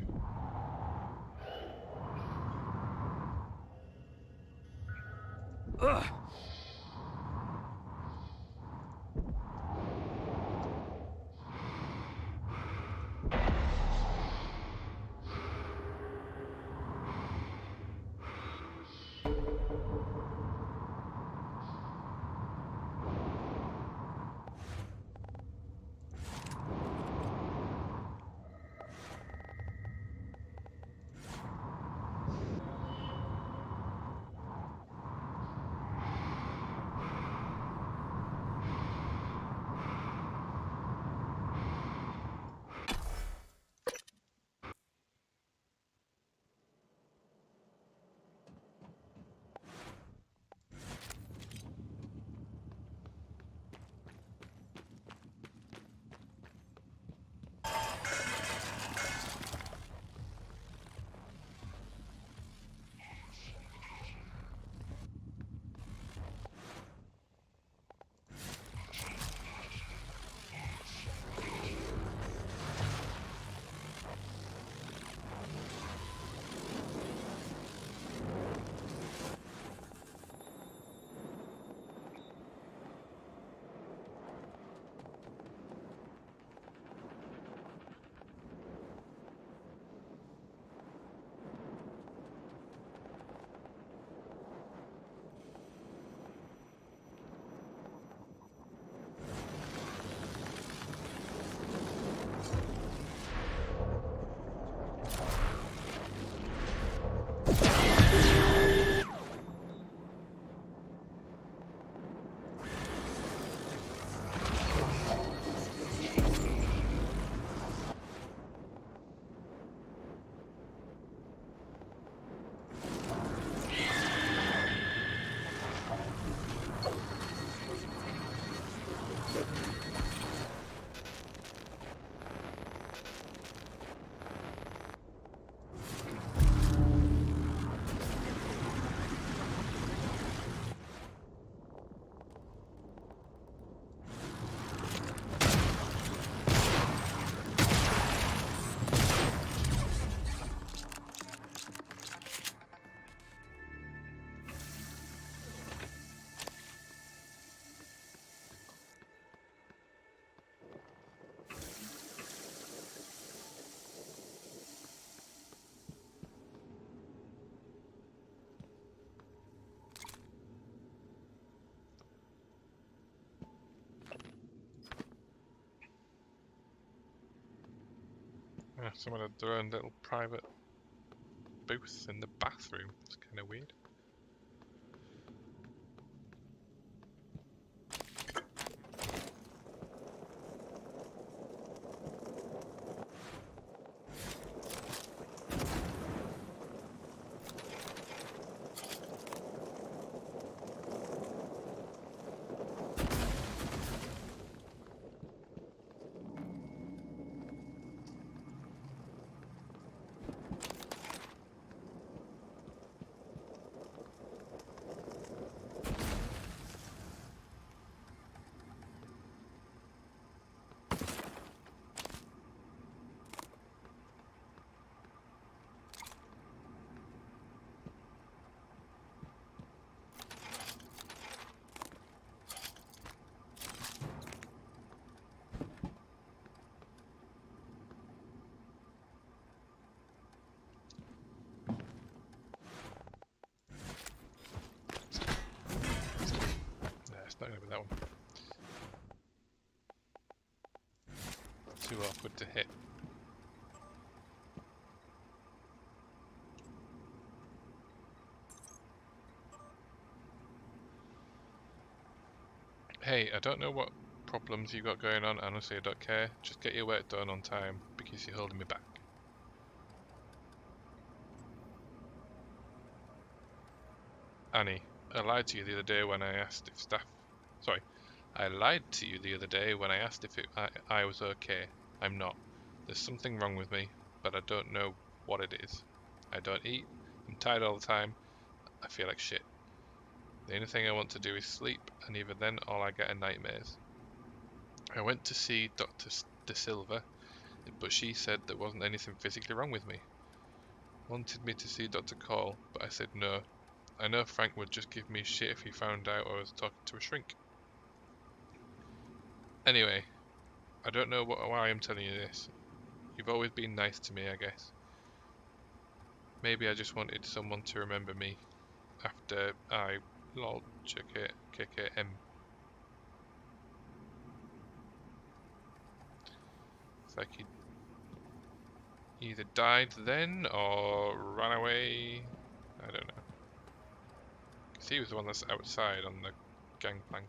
Ugh. Yeah, someone had their own little private booth in the bathroom. It's kind of weird. It's not going to be that one. Too awkward to hit. Hey, I don't know what problems you got going on. Honestly, I don't care. Just get your work done on time because you're holding me back. Annie, I lied to you the other day when I asked if staff... Sorry. I lied to you the other day when I asked if I was okay. I'm not. There's something wrong with me, but I don't know what it is. I don't eat. I'm tired all the time. I feel like shit. The only thing I want to do is sleep, and even then all I get are nightmares. I went to see Dr. De Silva, but she said there wasn't anything physically wrong with me. Wanted me to see Dr. Cole, but I said no. I know Frank would just give me shit if he found out I was talking to a shrink. Anyway, I don't know why I'm telling you this. You've always been nice to me, I guess. Maybe I just wanted someone to remember me after I lol KKM. It's like he either died then or ran away. I don't know. Because he was the one that's outside on the gangplank.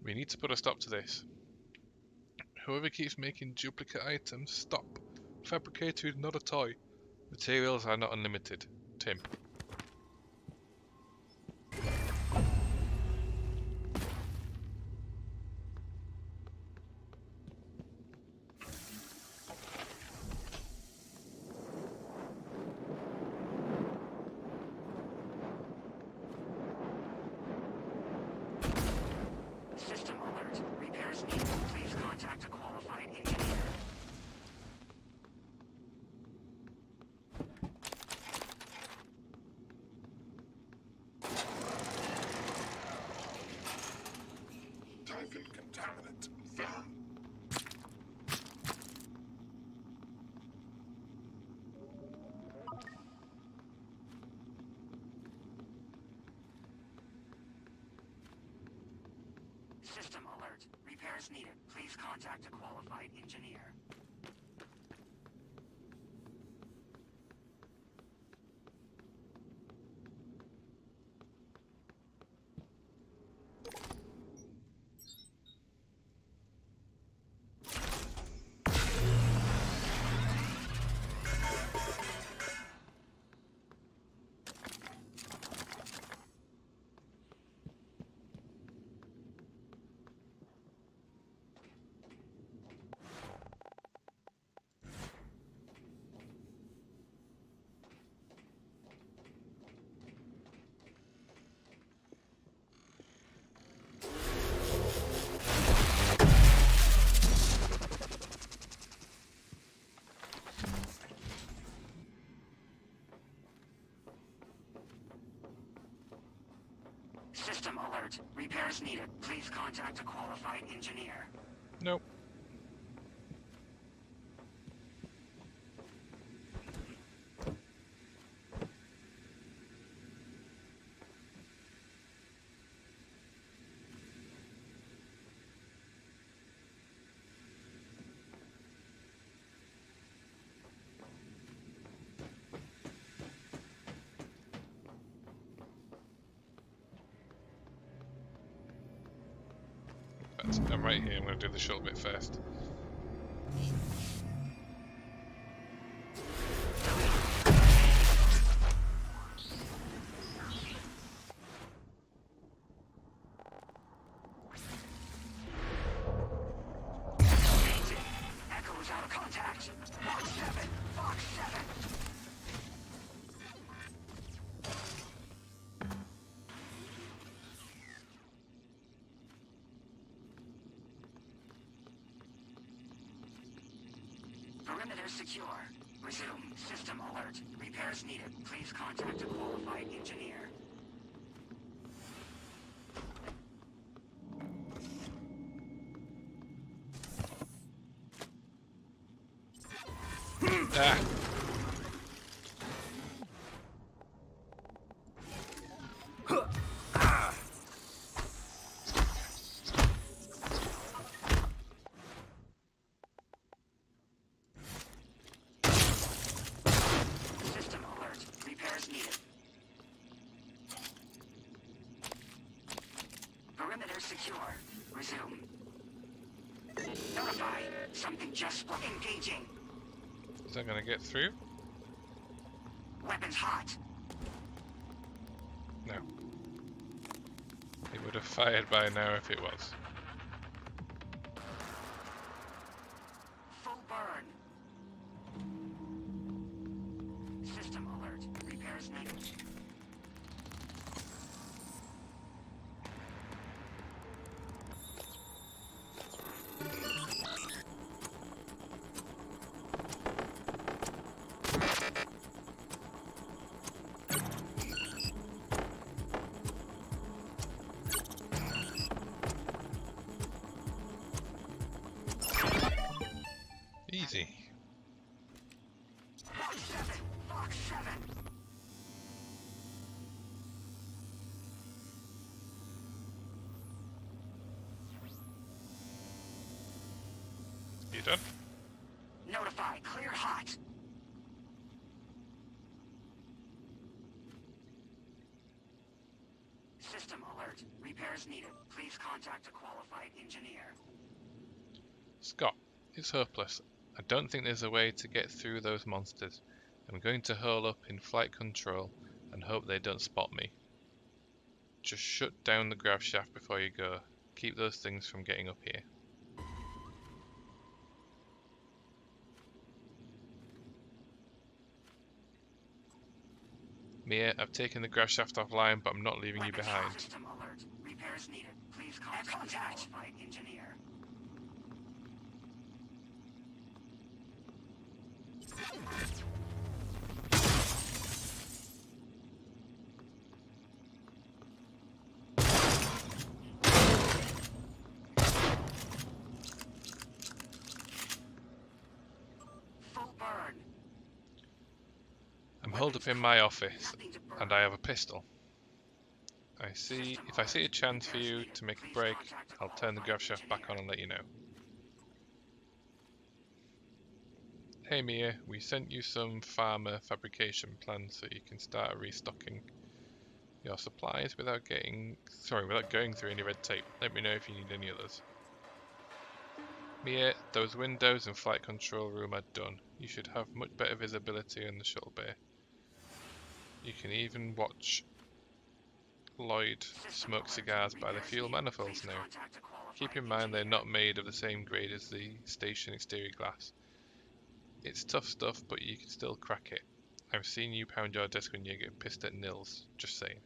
We need to put a stop to this. Whoever keeps making duplicate items, stop. Fabricator is not a toy. Materials are not unlimited. Tim. System alert. Repairs needed. Please contact a qualified engineer. Typhon contaminant found. System alert. Repairs needed. Please contact a qualified engineer. System alert. Repairs needed. Please contact a qualified engineer. Nope. I'm right here, I'm going to do the shuttle bit first. Echoes out of contact. Fox 7. Fox 7. Perimeter secure. Resume. System alert. Repairs needed. Please contact a qualified engineer. Ah. System alert. Repairs needed. Perimeter secure. Resume. Notify. Something just engaging. Is that going to get through? Weapons hot. No. It would have fired by now if it was. Full burn. System alert. Repairs needed. Easy. Fox 7. Fox 7. You done? Notify. Clear hot. System alert. Repairs needed. Please contact a qualified engineer. Scott, it's hopeless. I don't think there's a way to get through those monsters. I'm going to hurl up in flight control and hope they don't spot me. Just shut down the grav shaft before you go. Keep those things from getting up here. Mia, I've taken the grav shaft offline, but I'm not leaving you behind. System alert. Repairs needed. Please contact a qualified engineer. Full burn. I'm holed up in my office, and I have a pistol. If I see a chance for you to make a break, I'll turn the grav shaft back on and let you know. Hey Mia, we sent you some farmer fabrication plans so you can start restocking your supplies without going through any red tape. Let me know if you need any others. Mia, those windows and flight control room are done. You should have much better visibility in the shuttle bay. You can even watch Lloyd smoke cigars by the fuel manifolds now. Keep in mind they're not made of the same grade as the station exterior glass. It's tough stuff, but you can still crack it. I've seen you pound your desk when you get pissed at nils, just saying.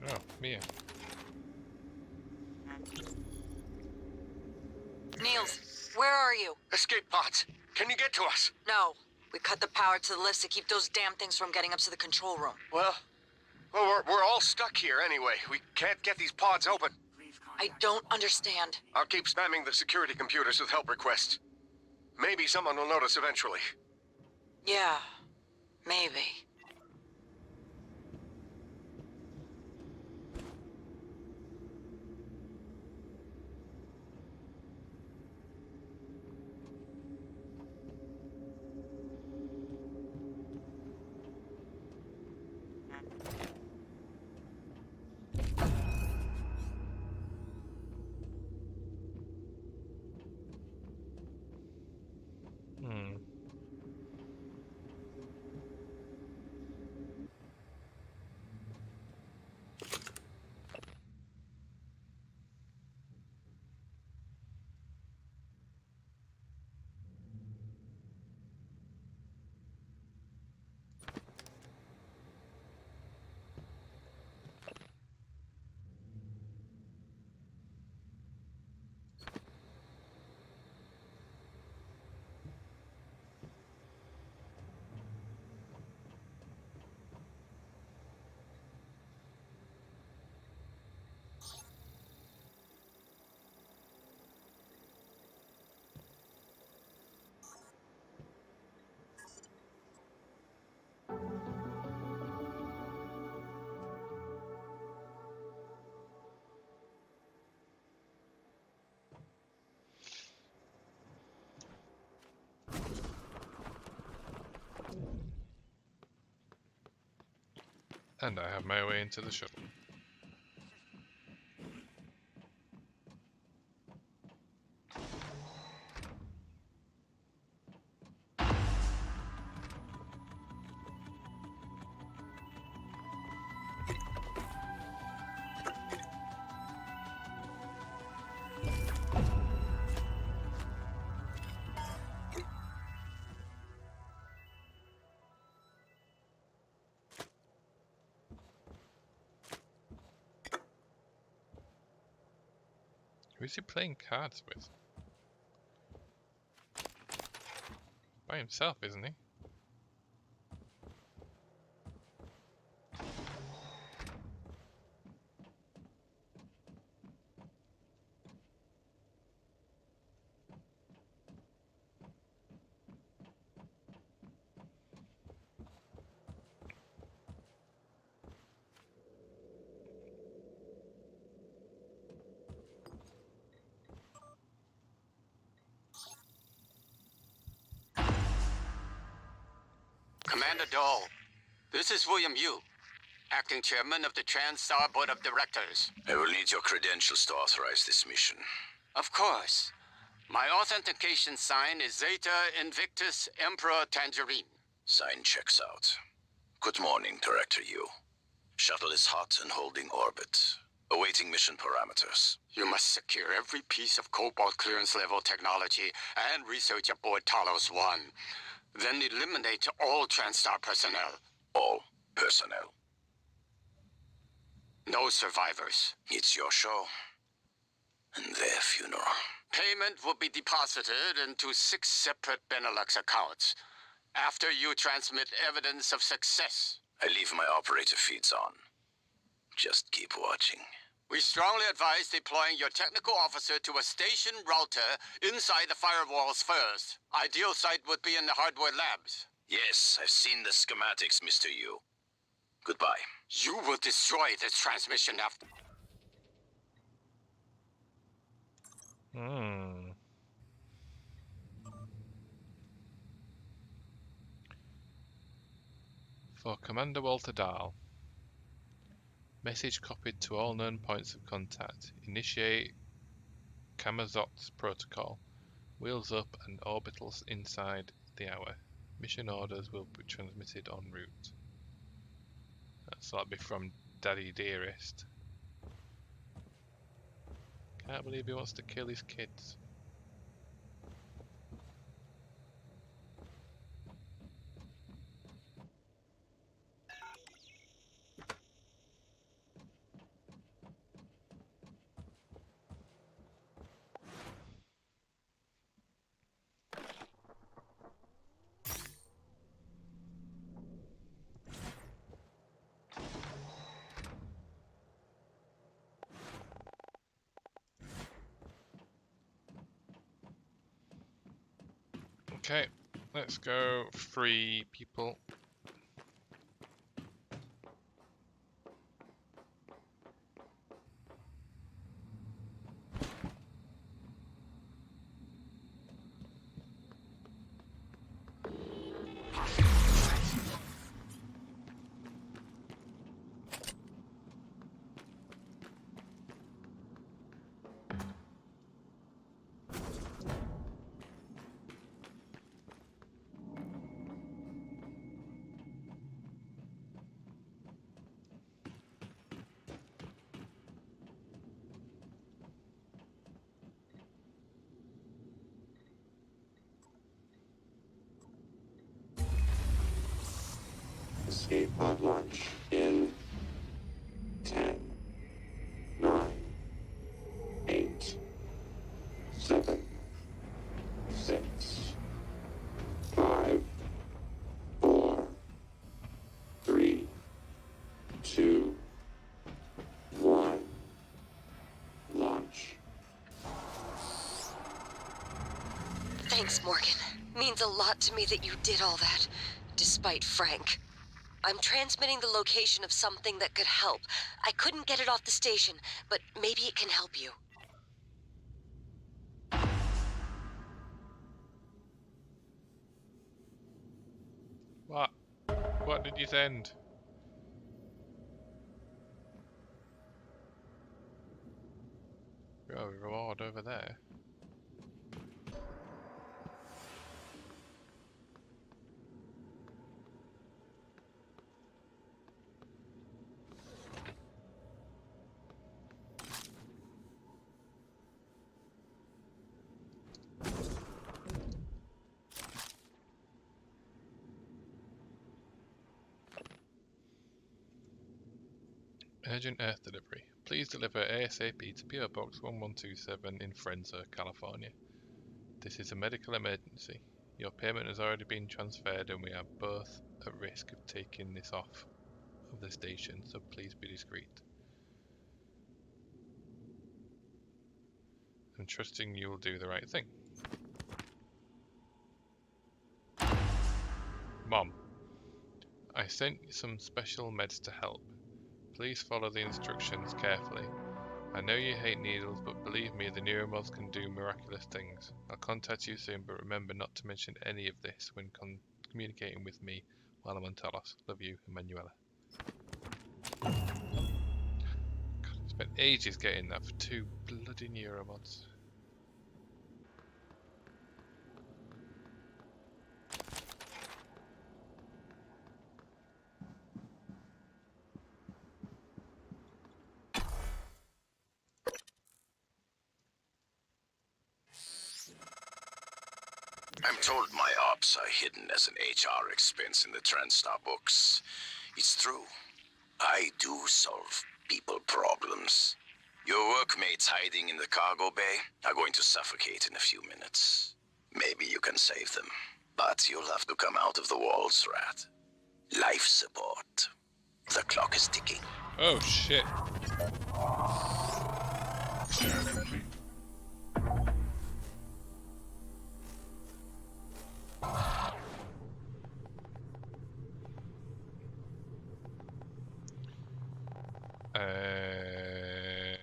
Oh, Mia. Niels, where are you? Escape pods. Can you get to us? No. We cut the power to the lifts to keep those damn things from getting up to the control room. Well, we're all stuck here anyway. We can't get these pods open. I don't understand. I'll keep spamming the security computers with help requests. Maybe someone will notice eventually. Yeah, maybe. And I have my way into the shuttle. Who is he playing cards with? By himself, isn't he? Commander Dahl, this is William Yu, acting chairman of the TranStar Board of Directors. I will need your credentials to authorize this mission. Of course. My authentication sign is Zeta Invictus Emperor Tangerine. Sign checks out. Good morning, Director Yu. Shuttle is hot and holding orbit. Awaiting mission parameters. You must secure every piece of Cobalt clearance level technology and research aboard Talos 1. Then eliminate all TranStar personnel. All personnel. No survivors. It's your show. And their funeral. Payment will be deposited into 6 separate Benelux accounts. After you transmit evidence of success. I leave my operator feeds on. Just keep watching. We strongly advise deploying your technical officer to a station router inside the firewalls first. Ideal site would be in the hardware labs. Yes, I've seen the schematics, Mr. Yu. Goodbye. You will destroy this transmission after... For Commander Walter Dahl. Message copied to all known points of contact. Initiate Kamazot's protocol. Wheels up and orbitals inside the hour. Mission orders will be transmitted en route. So that'll be from Daddy Dearest. Can't believe he wants to kill his kids. Okay, let's go free people. Escape pod launch in 10, 9, 8, 7, 6, 5, 4, 3, 2, 1. Launch. Thanks, Morgan. Means a lot to me that you did all that, despite Frank. I'm transmitting the location of something that could help. I couldn't get it off the station, but maybe it can help you. What? What did you send? Oh, reward over there. Urgent Earth delivery. Please deliver ASAP to PO Box 1127 in Frenza, California. This is a medical emergency. Your payment has already been transferred and we are both at risk of taking this off of the station, so please be discreet. I'm trusting you will do the right thing. Mom, I sent some special meds to help. Please follow the instructions carefully. I know you hate needles, but believe me, the neuromods can do miraculous things. I'll contact you soon, but remember not to mention any of this when communicating with me while I'm on Talos. Love you, Emanuela. God, I spent ages getting that for 2 bloody neuromods. I'm told my ops are hidden as an HR expense in the TranStar books. It's true. I do solve people problems. Your workmates hiding in the cargo bay are going to suffocate in a few minutes. Maybe you can save them, but you'll have to come out of the walls, Rat. Life support. The clock is ticking. Oh shit. Scan complete.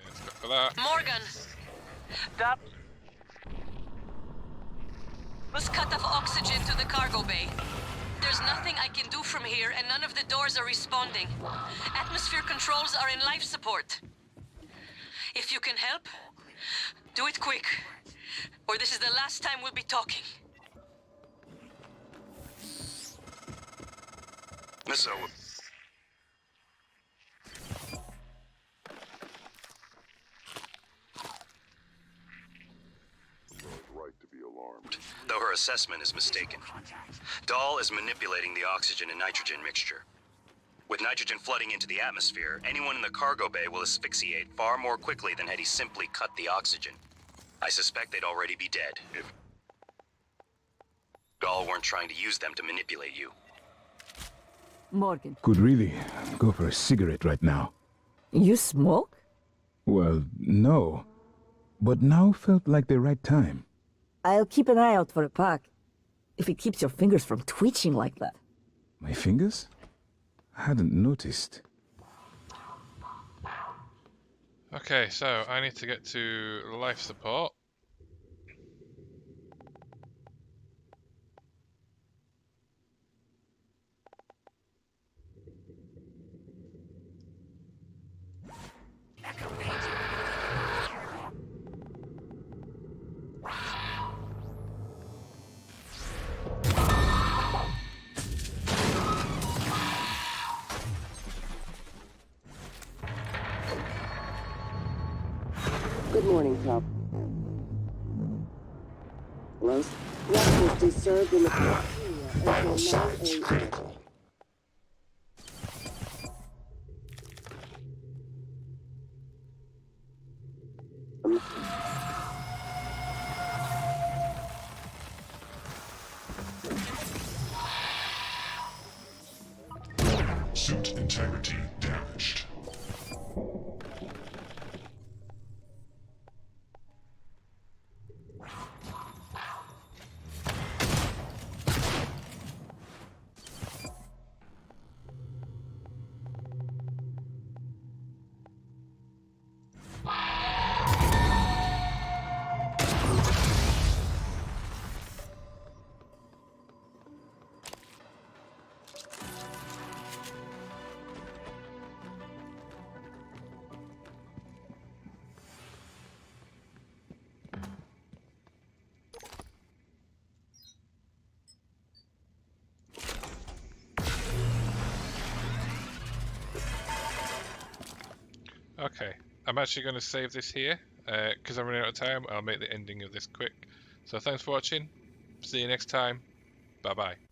Let's go for that. Morgan! Stop. Was cut off oxygen to the cargo bay. There's nothing I can do from here, and none of the doors are responding. Atmosphere controls are in life support. If you can help, do it quick, or this is the last time we'll be talking. Miss Owen. Right to be alarmed. Though her assessment is mistaken. Dahl is manipulating the oxygen and nitrogen mixture. With nitrogen flooding into the atmosphere, anyone in the cargo bay will asphyxiate far more quickly than had he simply cut the oxygen. I suspect they'd already be dead if Dahl weren't trying to use them to manipulate you. Morgan. Could really go for a cigarette right now. You smoke? Well, no. But now felt like the right time. I'll keep an eye out for a pack. if it keeps your fingers from twitching like that. My fingers? I hadn't noticed. Okay, so I need to get to life support. Good morning, Top. Los Raptors be served in the cafeteria Vital until 9 signs a.m. critical. Suit integrity damaged. Okay, I'm actually going to save this here, because I'm running out of time. I'll make the ending of this quick. So thanks for watching, see you next time, bye bye.